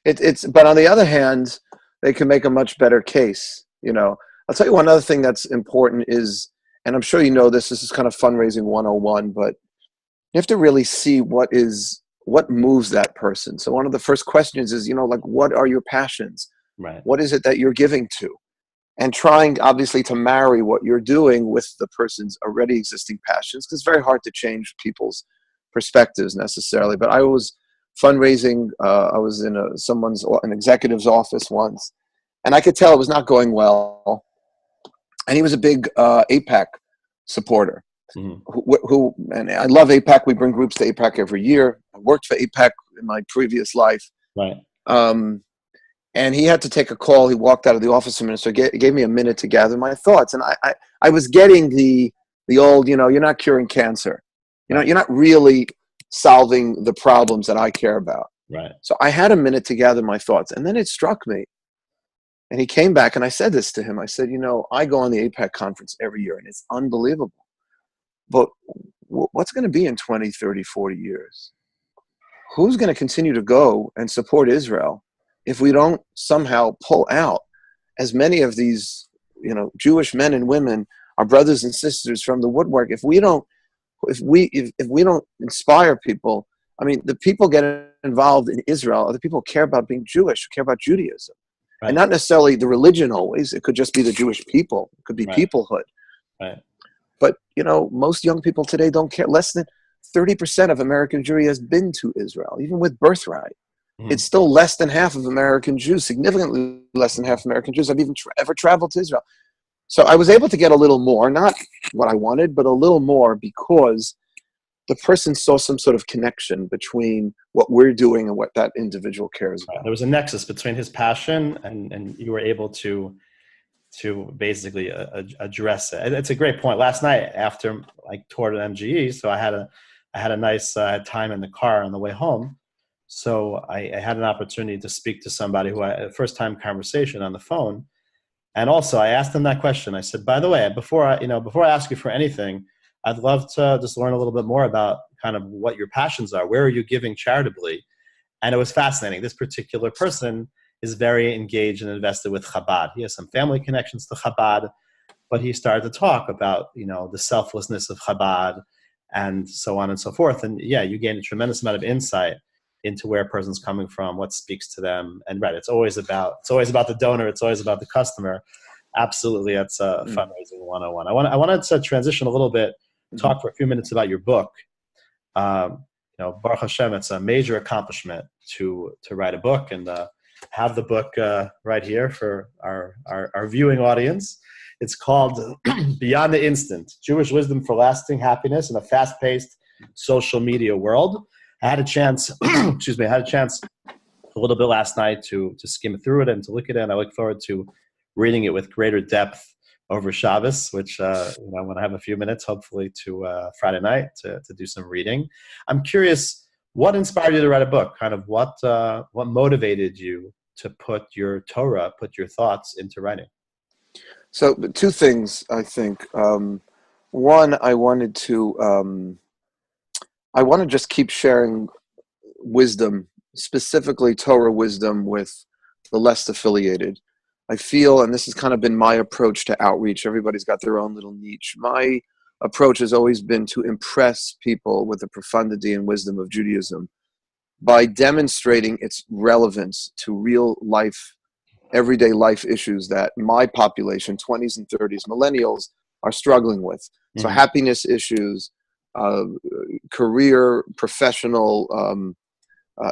But on the other hand, they can make a much better case. I'll tell you one other thing that's important is, and I'm sure this is kind of fundraising 101, but you have to really see what moves that person. So one of the first questions is, what are your passions? Right. What is it that you're giving to? And trying, obviously, to marry what you're doing with the person's already existing passions, because it's very hard to change people's perspectives necessarily. But I was fundraising. I was in an executive's office once, and I could tell it was not going well. And he was a big APAC supporter. Mm-hmm. And I love APAC. We bring groups to APAC every year. I worked for APAC in my previous life. Right. And he had to take a call. He walked out of the office a minute, so he gave me a minute to gather my thoughts. And I was getting the old, you're not curing cancer. You're not really solving the problems that I care about. Right. So I had a minute to gather my thoughts, and then it struck me. And he came back, and I said this to him. I said, I go on the APAC conference every year, and it's unbelievable. But what's going to be in 20, 30, 40 years? Who's going to continue to go and support Israel if we don't somehow pull out as many of these, Jewish men and women, our brothers and sisters from the woodwork? If we don't inspire people, the people get involved in Israel are the people who care about being Jewish, who care about Judaism. Right. And not necessarily the religion always. It could just be the Jewish people. It could be peoplehood. Right. But, most young people today don't care. Less than 30% of American Jewry has been to Israel, even with birthright. Mm-hmm. It's still less than half of American Jews, significantly less than half of American Jews have even ever traveled to Israel. So I was able to get a little more, not what I wanted, but a little more because the person saw some sort of connection between what we're doing and what that individual cares about. There was a nexus between his passion and you were able to basically address it. It's a great point. Last night after I toured at MGE, so I had a nice time in the car on the way home. So I had an opportunity to speak to somebody who a first time conversation on the phone. And also I asked them that question. I said, by the way, before I ask you for anything, I'd love to just learn a little bit more about kind of what your passions are. Where are you giving charitably? And it was fascinating. This particular person is very engaged and invested with Chabad. He has some family connections to Chabad, but he started to talk about, the selflessness of Chabad and so on and so forth. And yeah, you gain a tremendous amount of insight into where a person's coming from, what speaks to them. And right, it's always about the donor. It's always about the customer. Absolutely. That's fundraising 101. I wanted to transition a little bit, talk for a few minutes about your book. Baruch Hashem, it's a major accomplishment to write a book and have the book right here for our viewing audience. It's called Beyond the Instant, Jewish Wisdom for Lasting Happiness in a Fast-Paced Social Media World. I had a chance, a little bit last night to skim through it and to look at it, and I look forward to reading it with greater depth over Shabbos, which when I have a few minutes, hopefully to Friday night to do some reading. I'm curious, what inspired you to write a book? Kind of what motivated you to put your Torah, put your thoughts into writing? So two things, I think. One, I want to just keep sharing wisdom, specifically Torah wisdom, with the less affiliated. I feel, and this has kind of been my approach to outreach, everybody's got their own little niche. My approach has always been to impress people with the profundity and wisdom of Judaism by demonstrating its relevance to real life, everyday life issues that my population, 20s and 30s, millennials, are struggling with. Mm-hmm. So happiness issues, career, professional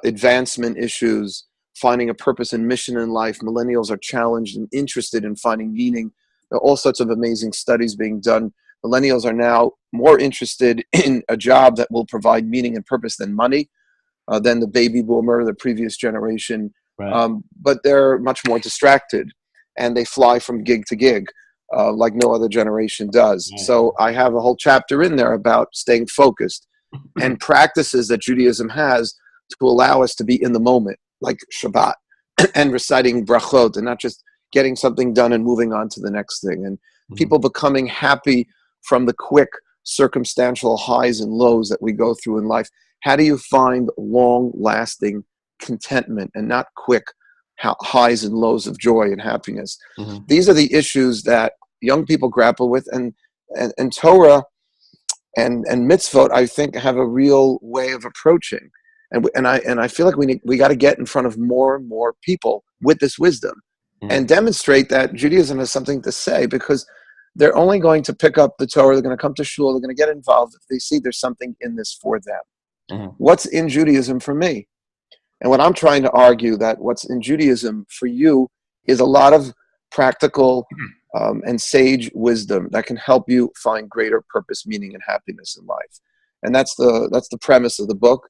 advancement issues, finding a purpose and mission in life. Millennials are challenged and interested in finding meaning. There are all sorts of amazing studies being done. Millennials are now more interested in a job that will provide meaning and purpose than money, than the baby boomer, the previous generation. Right. But they're much more distracted, and they fly from gig to gig like no other generation does. Right. So I have a whole chapter in there about staying focused and practices that Judaism has to allow us to be in the moment, like Shabbat and reciting brachot, and not just getting something done and moving on to the next thing. And people becoming happy from the quick circumstantial highs and lows that we go through in life. How do you find long-lasting contentment and not quick highs and lows of joy and happiness? Mm-hmm. These are the issues that young people grapple with, and Torah and mitzvot, I think, have a real way of approaching. And I feel like we got to get in front of more and more people with this wisdom and demonstrate that Judaism has something to say, because they're only going to pick up the Torah, they're going to come to shul, they're going to get involved if they see there's something in this for them. Mm-hmm. What's in Judaism for me? And what I'm trying to argue, that what's in Judaism for you is a lot of practical and sage wisdom that can help you find greater purpose, meaning, and happiness in life. And that's the premise of the book.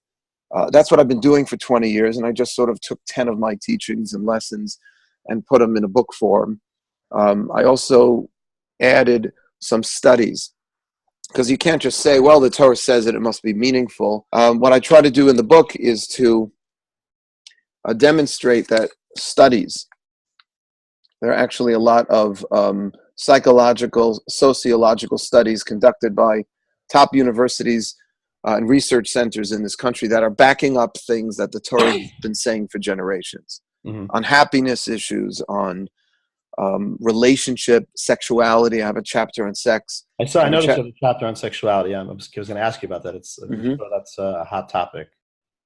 That's what I've been doing for 20 years, and I just sort of took 10 of my teachings and lessons and put them in a book form. I also added some studies, because you can't just say, well, the Torah says it must be meaningful. What I try to do in the book is to demonstrate that studies, there are actually a lot of psychological, sociological studies conducted by top universities and research centers in this country that are backing up things that the Torah has been saying for generations, on happiness issues, on relationship, sexuality. I have a chapter on sex. I noticed you have a chapter on sexuality. I was going to ask you about that. I'm sure that's a hot topic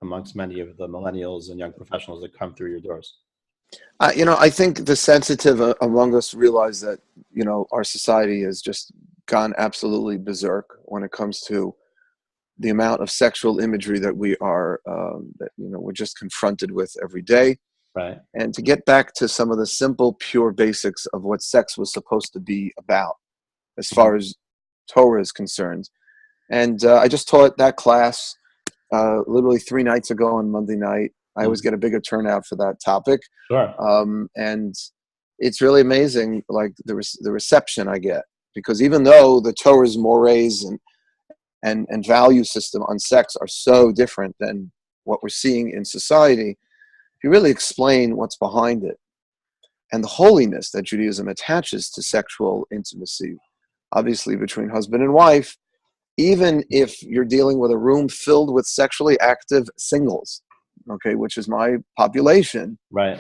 amongst many of the millennials and young professionals that come through your doors. I think the sensitive among us realize that, our society has just gone absolutely berserk when it comes to the amount of sexual imagery that we are, we're just confronted with every day. Right. And to get back to some of the simple, pure basics of what sex was supposed to be about, as far as Torah is concerned. And I just taught that class literally 3 nights ago on Monday night. I always get a bigger turnout for that topic. Sure. And it's really amazing, like the reception I get, because even though the Torah's mores and value system on sex are so different than what we're seeing in society, if you really explain what's behind it and the holiness that Judaism attaches to sexual intimacy, obviously between husband and wife, even if you're dealing with a room filled with sexually active singles, okay, which is my population, right?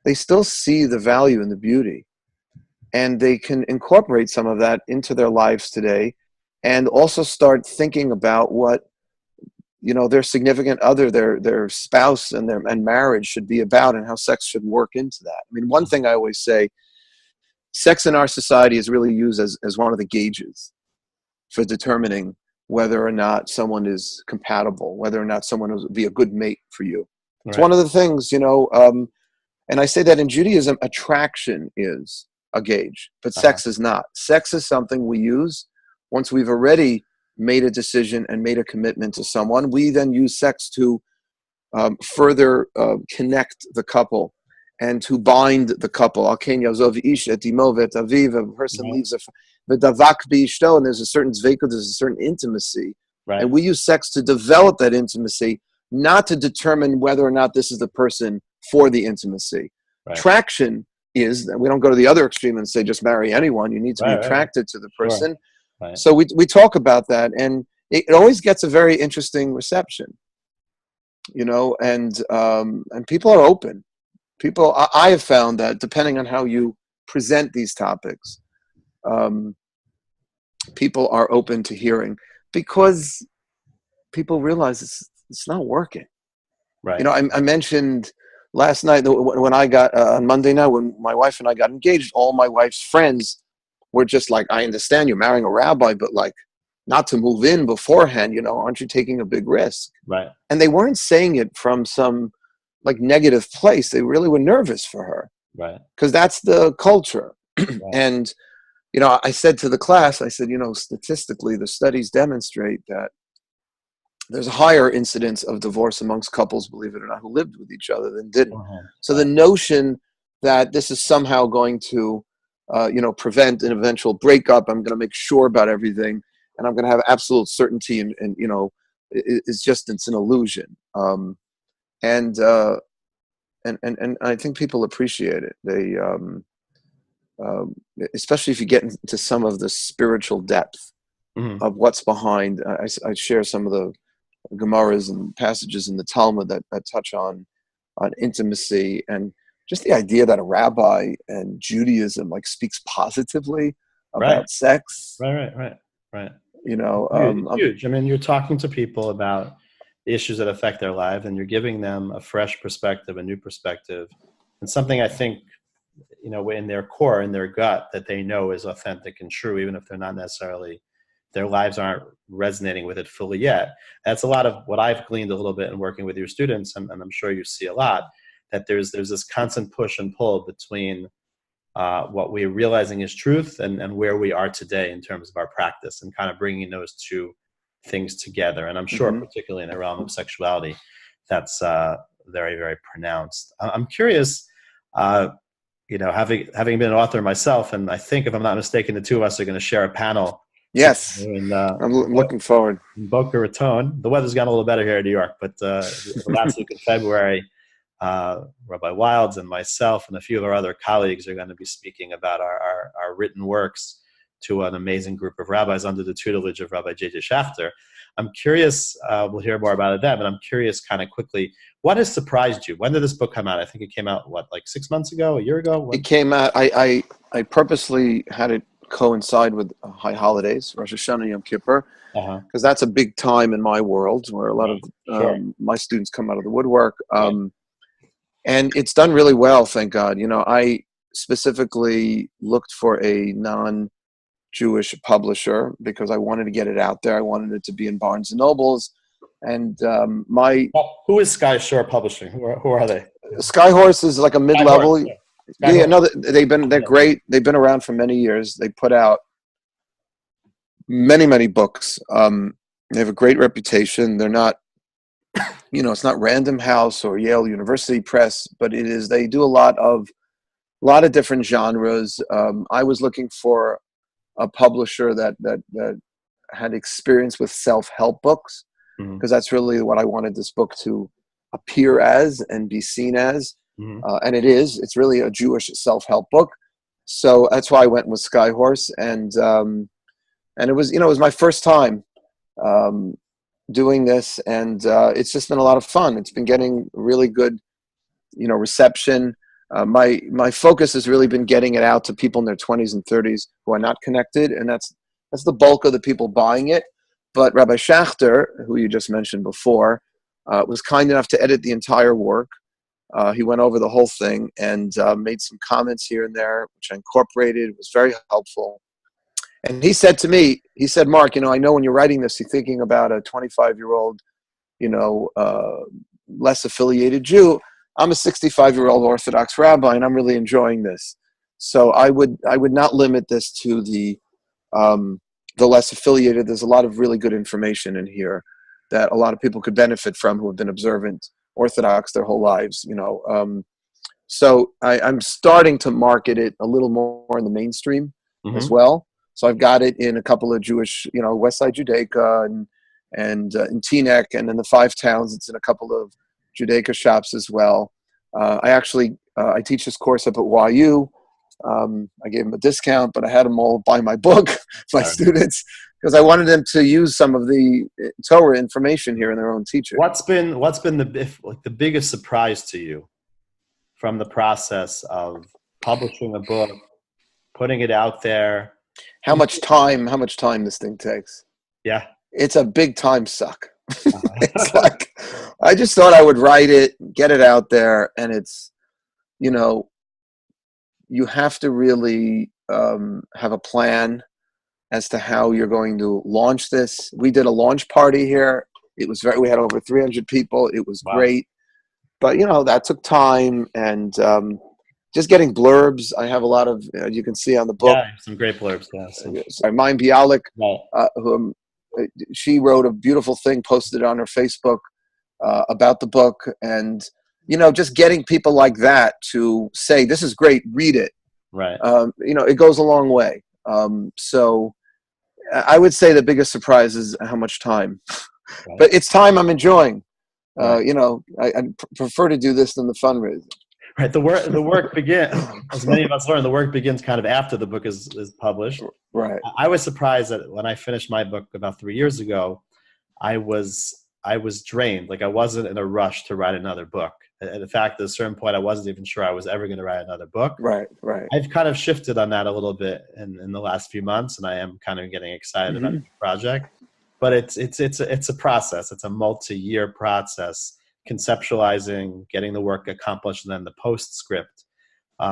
They still see the value and the beauty, and they can incorporate some of that into their lives today, and also start thinking about what their significant other, their spouse and marriage should be about, and how sex should work into that. I mean, one thing I always say, sex in our society is really used as one of the gauges for determining whether or not someone is compatible, whether or not someone will be a good mate for you. It's one of the things, and I say that in Judaism, attraction is a gauge, but sex is not. Sex is something we use once we've already made a decision and made a commitment to someone. We then use sex to further connect the couple and to bind the couple. A person leaves and there's a certain zveka, there's a certain intimacy. Right. And we use sex to develop that intimacy, not to determine whether or not this is the person for the intimacy. Right. Attraction is, we don't go to the other extreme and say just marry anyone. You need to be attracted to the person. Sure. Right. So we talk about that, and it always gets a very interesting reception, and people are open. I have found that depending on how you present these topics, people are open to hearing, because people realize it's not working. Right. I mentioned last night when I got on Monday night when my wife and I got engaged, all my wife's friends were just like, I understand you're marrying a rabbi, but like not to move in beforehand, aren't you taking a big risk? Right. And they weren't saying it from some like negative place. They really were nervous for her. Right. Because that's the culture. Right. And, I said to the class, I said, statistically, the studies demonstrate that there's a higher incidence of divorce amongst couples, believe it or not, who lived with each other than didn't. So the notion that this is somehow going to prevent an eventual breakup, I'm going to make sure about everything, and I'm going to have absolute certainty, and it's an illusion. And I think people appreciate it. They, especially if you get into some of the spiritual depth of what's behind. I share some of the Gemaras and passages in the Talmud that touch on intimacy, and just the idea that a rabbi and Judaism speaks positively about sex. Right. Huge. I mean, you're talking to people about the issues that affect their lives, and you're giving them a fresh perspective, a new perspective, and something I think, in their core, in their gut, that they know is authentic and true, even if they're not necessarily, their lives aren't resonating with it fully yet. That's a lot of what I've gleaned a little bit in working with your students, and I'm sure you see a lot, that there's this constant push and pull between what we're realizing is truth and where we are today in terms of our practice, and kind of bringing those two things together. And I'm sure, particularly in the realm of sexuality, that's very, very pronounced. I'm curious, having been an author myself, and I think, if I'm not mistaken, the two of us are going to share a panel. Yes, I'm looking forward. In Boca Raton. The weather's gotten a little better here in New York, but the last week of February, Rabbi Wildes and myself and a few of our other colleagues are going to be speaking about our written works to an amazing group of rabbis under the tutelage of Rabbi J.J. Schachter. I'm curious, we'll hear more about it then, but I'm curious kind of quickly, what has surprised you? When did this book come out? I think it came out, like 6 months ago, a year ago? When? It came out, I purposely had it coincide with high holidays, Rosh Hashanah, Yom Kippur, because that's a big time in my world where a lot of my students come out of the woodwork. And it's done really well, thank God. I specifically looked for a non-Jewish publisher because I wanted to get it out there. I wanted it to be in Barnes and Nobles. And who is Sky Shore Publishing? Who are they? Skyhorse is like a mid-level. They're great. They've been around for many years. They put out many books. They have a great reputation. They're not, it's not Random House or Yale University Press, but they do a lot of different genres. I was looking for a publisher that had experience with self-help books, because that's really what I wanted this book to appear as and be seen as. And it's really a Jewish self-help book. So that's why I went with Skyhorse. And it was my first time doing this, and it's just been a lot of fun. It's been getting really good, reception. My focus has really been getting it out to people in their 20s and 30s who are not connected, and that's the bulk of the people buying it. But Rabbi Schachter, who you just mentioned before, was kind enough to edit the entire work. He went over the whole thing and made some comments here and there, which I incorporated. It was very helpful. And he said to me, Mark, I know when you're writing this, you're thinking about a 25-year-old, less affiliated Jew. I'm a 65-year-old Orthodox rabbi, and I'm really enjoying this. So I would not limit this to the less affiliated. There's a lot of really good information in here that a lot of people could benefit from who have been observant Orthodox their whole lives. So I'm starting to market it a little more in the mainstream as well. So I've got it in a couple of Jewish, West Side Judaica and in Teaneck, and in the 5 towns. It's in a couple of Judaica shops as well. I teach this course up at YU. I gave them a discount, but I had them all buy my book, my students, because I wanted them to use some of the Torah information here in their own teaching. What's been the biggest surprise to you from the process of publishing a book, putting it out there? How much time this thing takes? Yeah. It's a big time suck. It's like, I just thought I would write it, get it out there, and it's, you have to really have a plan as to how you're going to launch this. We did a launch party here. We had over 300 people. It was great. But, that took time, and just getting blurbs. I have a lot of, you can see on the book. Yeah, some great blurbs. Yeah. Mine Bialik, she wrote a beautiful thing, posted it on her Facebook about the book. And, just getting people like that to say, this is great, read it. Right. It goes a long way. So I would say the biggest surprise is how much time. Right. But it's time I'm enjoying. Right. I prefer to do this than the fundraiser. Right. The work begins, as many of us learn, the work begins kind of after the book is published. Right. I was surprised that when I finished my book about 3 years ago, I was drained. Like, I wasn't in a rush to write another book. In fact, at a certain point, I wasn't even sure I was ever going to write another book. Right. I've kind of shifted on that a little bit in the last few months, and I am kind of getting excited about the project. But it's a process. It's a multi-year process, conceptualizing, getting the work accomplished, and then the postscript.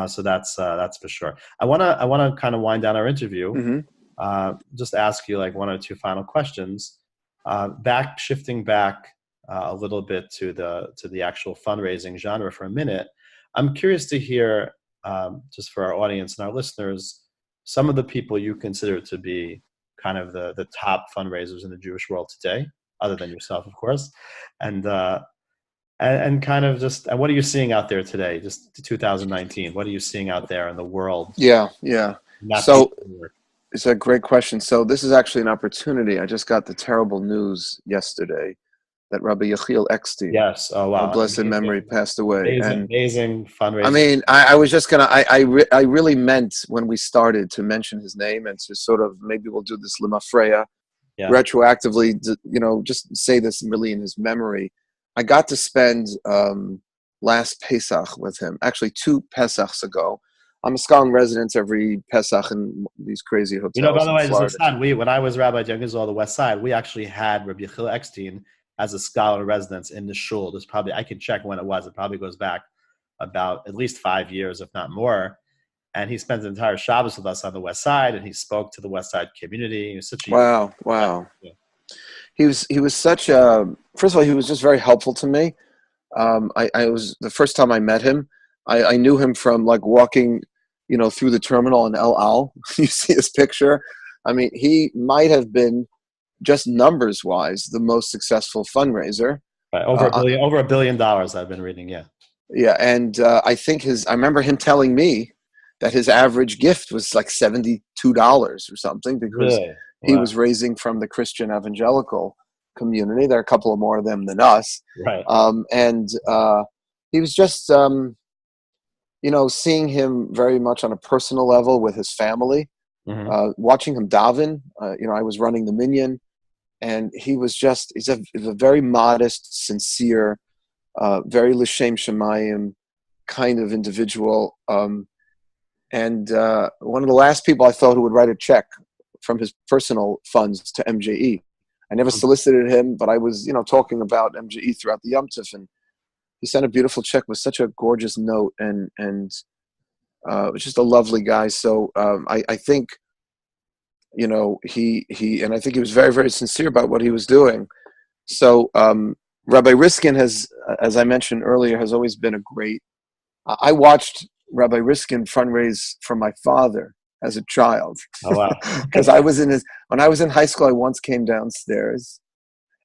So that's for sure. I wanna kind of wind down our interview. Just ask you like 1 or 2 final questions. Shifting back a little bit to the actual fundraising genre for a minute. I'm curious to hear, just for our audience and our listeners, some of the people you consider to be kind of the top fundraisers in the Jewish world today, other than yourself, of course, and kind of just, and what are you seeing out there today, just 2019? What are you seeing out there in the world? Yeah. So it's a great question. So this is actually an opportunity. I just got the terrible news yesterday that Rabbi Yechiel Eckstein, Yes. Oh wow. of blessed memory, passed away. Amazing fundraising. I mean, I was just gonna. I really meant when we started to mention his name and to sort of maybe we'll do this Limafreya retroactively. Just say this really in his memory. I got to spend last Pesach with him. Actually, 2 Pesachs ago. I'm a scholar in residence every Pesach in these crazy hotels. By the way, in Florida. when I was Rabbi Youngazol on the West Side, we actually had Rabbi Yechiel Eckstein as a scholar in residence in the shul. There's probably, I can check when it was. It probably goes back about at least 5 years, if not more. And he spent the entire Shabbos with us on the West Side, and he spoke to the West Side community. He was such a wow. Yeah. He was such a. First of all, he was just very helpful to me. I was the first time I met him. I knew him from like walking, through the terminal in El Al. You see his picture. I mean, he might have been, just numbers wise, the most successful fundraiser. Right. Over $1 billion I've been reading. Yeah. Yeah. And I think I remember him telling me that his average gift was like $72 or something, because he was raising from the Christian evangelical community. There are a couple of more of them than us. Right. And he was just, seeing him very much on a personal level with his family, watching him daven. I was running the minyan, and he's a very modest, sincere, very l'shem shemayim kind of individual. And one of the last people I thought who would write a check from his personal funds to MJE. I never solicited him, but I was, talking about MJE throughout the Yom Tov, and he sent a beautiful check with such a gorgeous note, and was just a lovely guy. So I think, he and I think he was very, very sincere about what he was doing. So Rabbi Riskin has, as I mentioned earlier, has always been a great. I watched Rabbi Riskin fundraise for my father as a child. Oh wow! Because when I was in high school, I once came downstairs.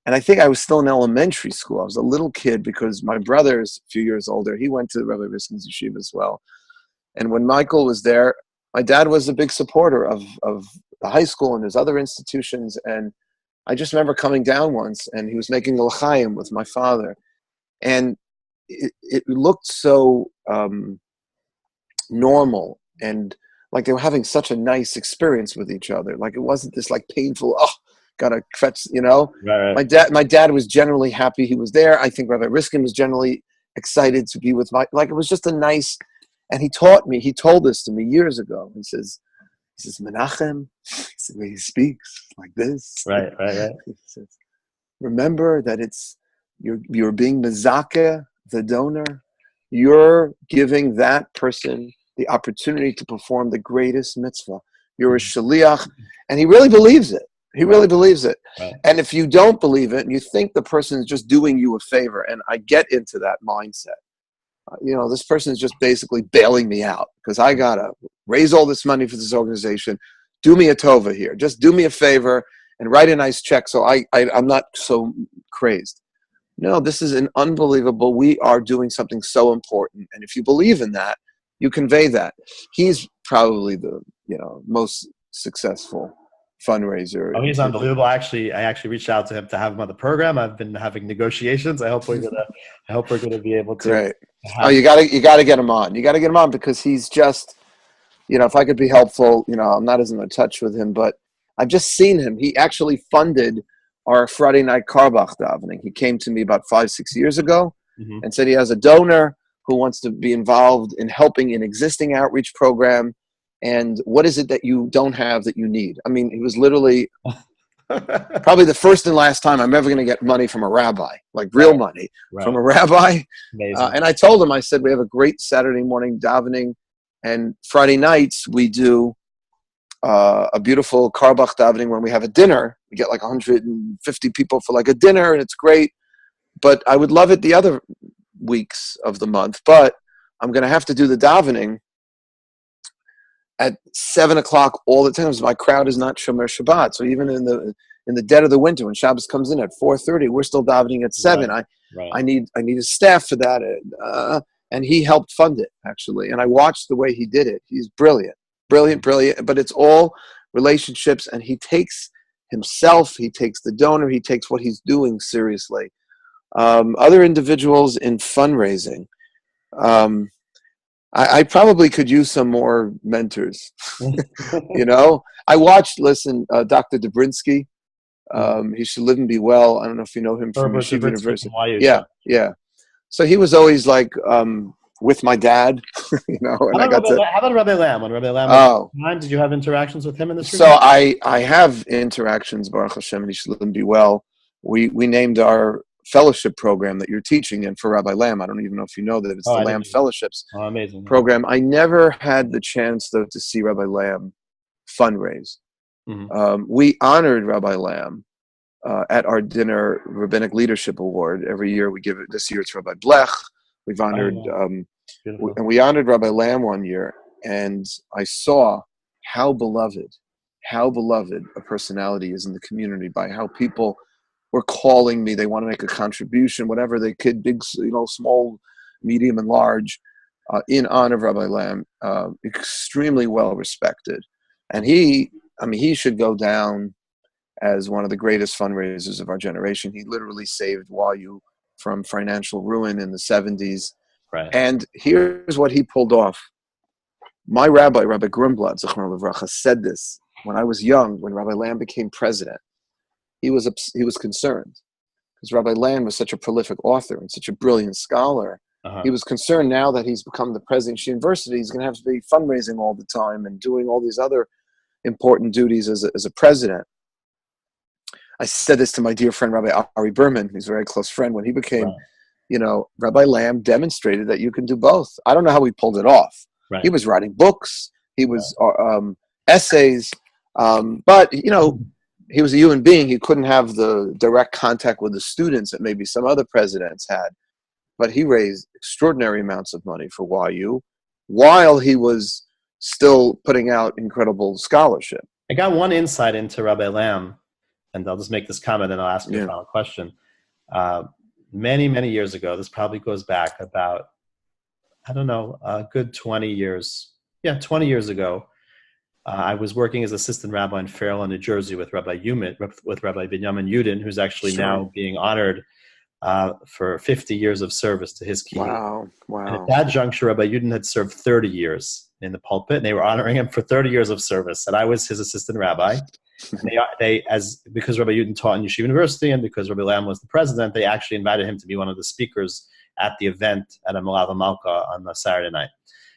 And I think I was still in elementary school. I was a little kid because my brother is a few years older. He went to Rabbi Riskin's yeshiva as well. And when Michael was there, my dad was a big supporter of the high school and his other institutions. And I just remember coming down once, and he was making a l'chaim with my father. And it looked so normal, and like they were having such a nice experience with each other. Like it wasn't this like painful, gotta fetch, Right. My dad was generally happy he was there. I think Rabbi Riskin was generally excited to be with it was just a nice, and he told this to me years ago. He says, Menachem, the way he speaks like this. Right. He says, remember that you're being mezakeh, the donor. You're giving that person the opportunity to perform the greatest mitzvah. You're a shaliach, and he really believes it. He really believes it. Right. And if you don't believe it and you think the person is just doing you a favor, and I get into that mindset, this person is just basically bailing me out because I got to raise all this money for this organization. Do me a tova here. Just do me a favor and write a nice check so I'm not so crazed. No, this is an unbelievable. We are doing something so important. And if you believe in that, you convey that. He's probably the most successful fundraiser. Oh, he's unbelievable. I actually reached out to him to have him on the program. I've been having negotiations. I hope we're gonna be able to. Great. You gotta get him on. You gotta get him on because he's just, if I could be helpful, I'm not as in touch with him, but I've just seen him. He actually funded our Friday night Karbach davening. He came to me about 5-6 years ago and said he has a donor who wants to be involved in helping an existing outreach program. And what is it that you don't have that you need? I mean, he was literally probably the first and last time I'm ever going to get money from a rabbi, like real money from a rabbi. And I told him, I said, we have a great Saturday morning davening, and Friday nights we do a beautiful Karbach davening when we have a dinner. We get like 150 people for like a dinner, and it's great. But I would love it the other weeks of the month. But I'm going to have to do the davening at 7:00 all the time. My crowd is not Shomer Shabbat. So even in the dead of the winter, when Shabbos comes in at 4:30, we're still davening at 7. Right. I need a staff for that. And he helped fund it, actually. And I watched the way he did it. He's brilliant. But it's all relationships, and he takes himself, he takes the donor, he takes what he's doing seriously. Other individuals in fundraising. I probably could use some more mentors. I watched, Dr. Dobrinsky. He should live and be well. I don't know if you know him from Yeshiva University. Yeah. So he was always like with my dad, And how about Rabbi Lamb? When Rabbi Lamb was time, did you have interactions with him in this regard? So I have interactions, Baruch Hashem, and he should live and be well. We named our fellowship program that you're teaching in for Rabbi Lamb. I don't even know if you know that it's the Lamb Fellowships program. I never had the chance, though, to see Rabbi Lamb fundraise. Mm-hmm. We honored Rabbi Lamb at our dinner Rabbinic Leadership Award. Every year we give it. This year it's Rabbi Blech. We've honored, and we honored Rabbi Lamb one year, and I saw how beloved a personality is in the community by how people were calling me. They want to make a contribution, whatever they could, big, small, medium, and large, in honor of Rabbi Lamb. Extremely well respected, and he should go down as one of the greatest fundraisers of our generation. He literally saved YU from financial ruin in the 70s. Right. And here's what he pulled off. My rabbi, Rabbi Grunblatt, Zichron Livracha, said this when I was young, when Rabbi Lamb became president. He was concerned because Rabbi Lamb was such a prolific author and such a brilliant scholar. Uh-huh. He was concerned now that he's become the president of Yeshiva University, he's going to have to be fundraising all the time and doing all these other important duties as a president. I said this to my dear friend, Rabbi Ari Berman, who's a very close friend. When he became, Rabbi Lamb demonstrated that you can do both. I don't know how he pulled it off. Right. He was writing books. He was essays. But, he was a human being. He couldn't have the direct contact with the students that maybe some other presidents had. But he raised extraordinary amounts of money for YU while he was still putting out incredible scholarship. I got one insight into Rabbi Lamb, and I'll just make this comment and I'll ask you a final question. Many, many years ago, this probably goes back about, a good 20 years. Yeah, 20 years ago, I was working as assistant rabbi in Fairlawn, New Jersey with Rabbi Binyamin Yudin, who's actually now being honored for 50 years of service to his key. Wow. And at that juncture, Rabbi Yudin had served 30 years in the pulpit, and they were honoring him for 30 years of service. And I was his assistant rabbi. Because Rabbi Yudin taught in Yeshiva University and because Rabbi Lamb was the president, they actually invited him to be one of the speakers at the event at a Malava Malka on a Saturday night.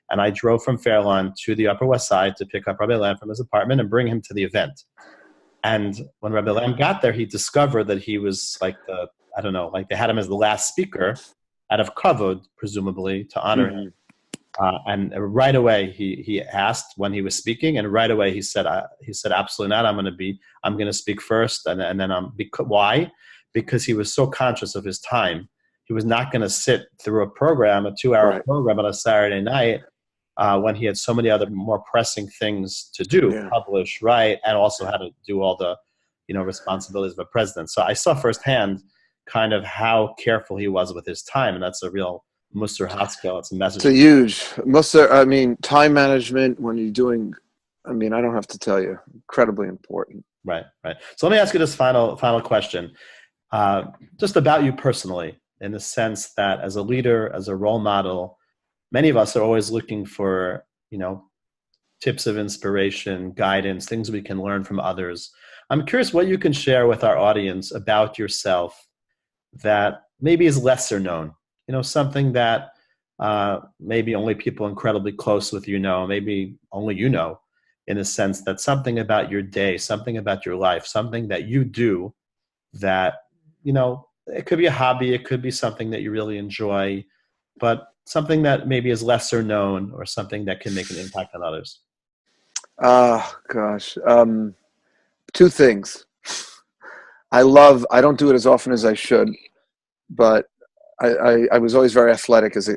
And I drove from Fairlawn to the Upper West Side to pick up Rabbi Lamb from his apartment and bring him to the event. And when Rabbi Lamb got there, he discovered that he was like they had him as the last speaker out of kavod, presumably, to honor him. And right away he asked when he was speaking, and right away he said absolutely not. I'm going to speak first, and then why? Because he was so conscious of his time. He was not going to sit through a 2-hour program on a Saturday night when he had so many other more pressing things to do, publish, write, and also had to do all the responsibilities of a president. So I saw firsthand kind of how careful he was with his time, and that's a real Musar Haskell. It's a message. It's a huge Musar. Time management when you're doing. I don't have to tell you, incredibly important. Right. So let me ask you this final question, just about you personally, in the sense that as a leader, as a role model, many of us are always looking for tips of inspiration, guidance, things we can learn from others. I'm curious what you can share with our audience about yourself that maybe is lesser known. Something that maybe only people incredibly close with maybe only in the sense that something about your day, something about your life, something that you do that, it could be a hobby, it could be something that you really enjoy, but something that maybe is lesser known or something that can make an impact on others. Two things. I don't do it as often as I should, but I was always very athletic as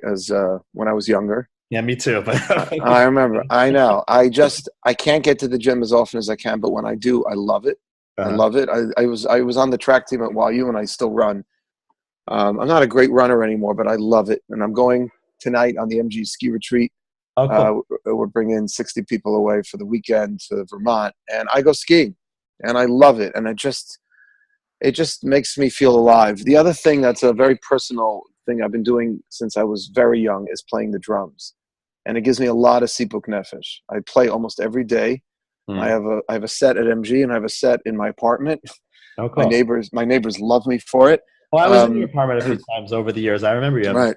when I was younger. Yeah, me too. I remember. I know. I can't get to the gym as often as I can, but when I do, I love it. I love it. I was on the track team at YU, and I still run. I'm not a great runner anymore, but I love it. And I'm going tonight on the MG ski retreat. Oh, cool. We're bringing 60 people away for the weekend to Vermont, and I go skiing, and I love it. And it just makes me feel alive. The other thing that's a very personal thing I've been doing since I was very young is playing the drums. And it gives me a lot of sipuk nefesh. I play almost every day. I have a set at MG and I have a set in my apartment. Oh, cool. My neighbors love me for it. Well, I was in your apartment a few times over the years. I remember you. Right.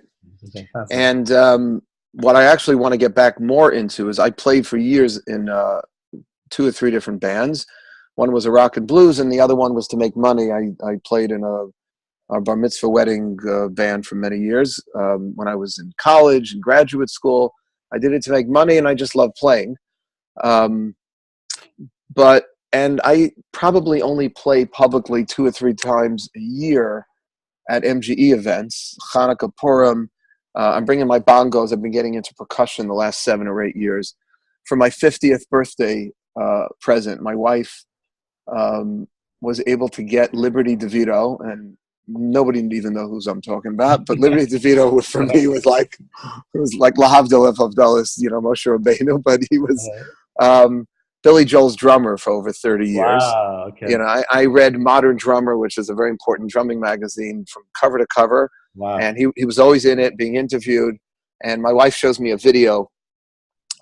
And what I actually want to get back more into is I played for years in 2 or 3 different bands. One was a rock and blues, and the other one was to make money. I played in a bar mitzvah wedding band for many years. When I was in college and graduate school, I did it to make money, and I just love playing. And I probably only play publicly 2 or 3 times a year at MGE events, Hanukkah, Purim. I'm bringing my bongos. I've been getting into percussion the last 7 or 8 years. For my 50th birthday present, my wife was able to get Liberty DeVito, and nobody even know who I'm talking about, but Liberty DeVito for me was like Lahavdil F. Avdalis, Moshe Rabbeinu, but he was Billy Joel's drummer for over 30 years. Wow, okay. I read Modern Drummer, which is a very important drumming magazine, from cover to cover. Wow. And he was always in it, being interviewed. And my wife shows me a video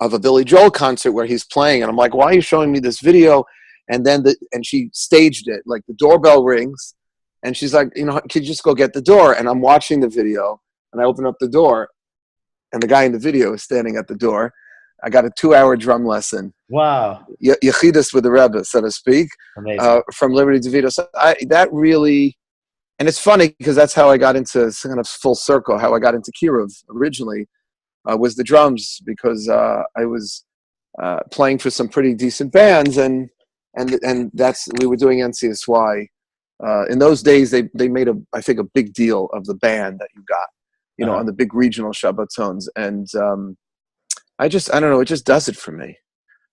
of a Billy Joel concert where he's playing, and I'm like, why are you showing me this video? And then she staged it. Like, the doorbell rings, and she's like, could you just go get the door? And I'm watching the video, and I open up the door, and the guy in the video is standing at the door. I got a 2-hour drum lesson. Wow. Yechidus with the Rebbe, so to speak, from Liberty DeVito. So that really, and it's funny because that's how I got into, kind of full circle, how I got into Kiruv originally, was the drums, because I was playing for some pretty decent bands, and we were doing NCSY. In those days, they made I think a big deal of the band that you got, on the big regional Shabbatons, and I don't know, it just does it for me.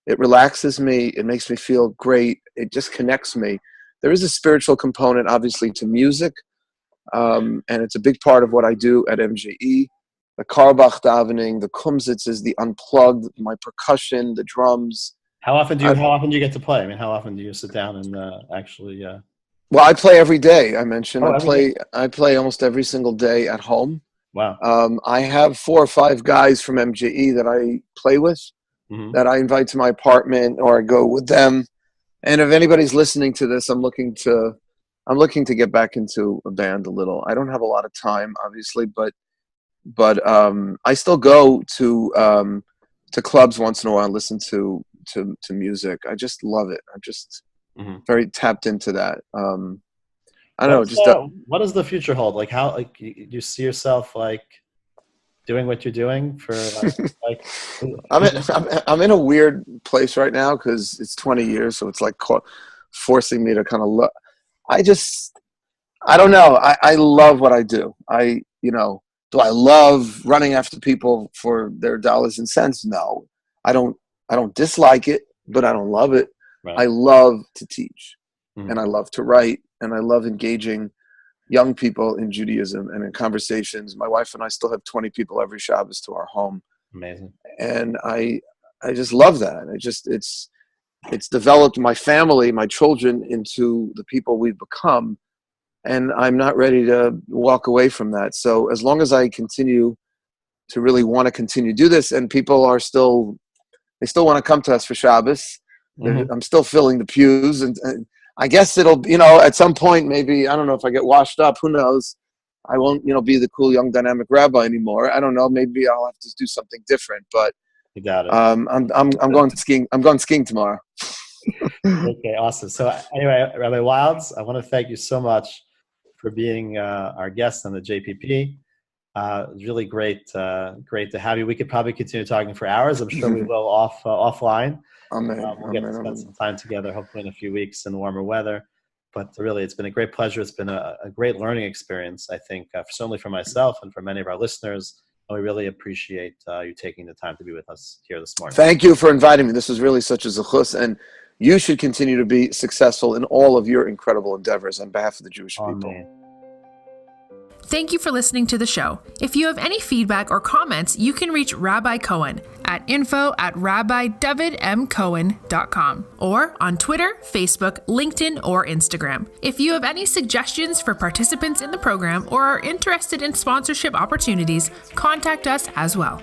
It relaxes me. It makes me feel great. It just connects me. There is a spiritual component, obviously, to music, and it's a big part of what I do at MGE. The Karbach davening, the kumsitzes, the unplugged, my percussion, the drums. How often do you get to play? I mean, how often do you sit down and actually? Well, I play every day. I mentioned day. I play almost every single day at home. Wow. I have 4 or 5 guys from MGE that I play with, that I invite to my apartment, or I go with them. And if anybody's listening to this, I'm looking to get back into a band a little. I don't have a lot of time, obviously, but I still go to clubs once in a while and listen to music. I just love it. I'm just very tapped into that. I don't know. What does the future hold? Like, how, like, you see yourself like doing what you're doing for like? I'm in a weird place right now because it's 20 years, so it's like forcing me to kind of look. I don't know. I love what I do. Do I love running after people for their dollars and cents? No, I don't dislike it, but I don't love it. Right. I love to teach, and I love to write, and I love engaging young people in Judaism and in conversations. My wife and I still have 20 people every Shabbos to our home. Amazing. And I just love that. It's developed my family, my children, into the people we've become. And I'm not ready to walk away from that. So as long as I continue to really want to continue to do this, and people are still want to come to us for Shabbos, I'm still filling the pews, and I guess it'll, at some point, maybe, I don't know if I get washed up, who knows? I won't, be the cool young dynamic rabbi anymore. I don't know. Maybe I'll have to do something different, but you got it. I'm going skiing. I'm going skiing tomorrow. Okay, awesome. So anyway, Rabbi Wildes, I want to thank you so much for being our guest on the JPP. It's really great to have you. We could probably continue talking for hours. I'm sure we will offline. We'll get to spend some time together, hopefully in a few weeks in warmer weather. But really, it's been a great pleasure. It's been a great learning experience, I think, certainly for myself and for many of our listeners. And we really appreciate you taking the time to be with us here this morning. Thank you for inviting me. This was really such a zechus, and you should continue to be successful in all of your incredible endeavors on behalf of the Jewish people. Thank you for listening to the show. If you have any feedback or comments, you can reach Rabbi Cohen at info@rabbidavidmcohen.com or on Twitter, Facebook, LinkedIn, or Instagram. If you have any suggestions for participants in the program or are interested in sponsorship opportunities, contact us as well.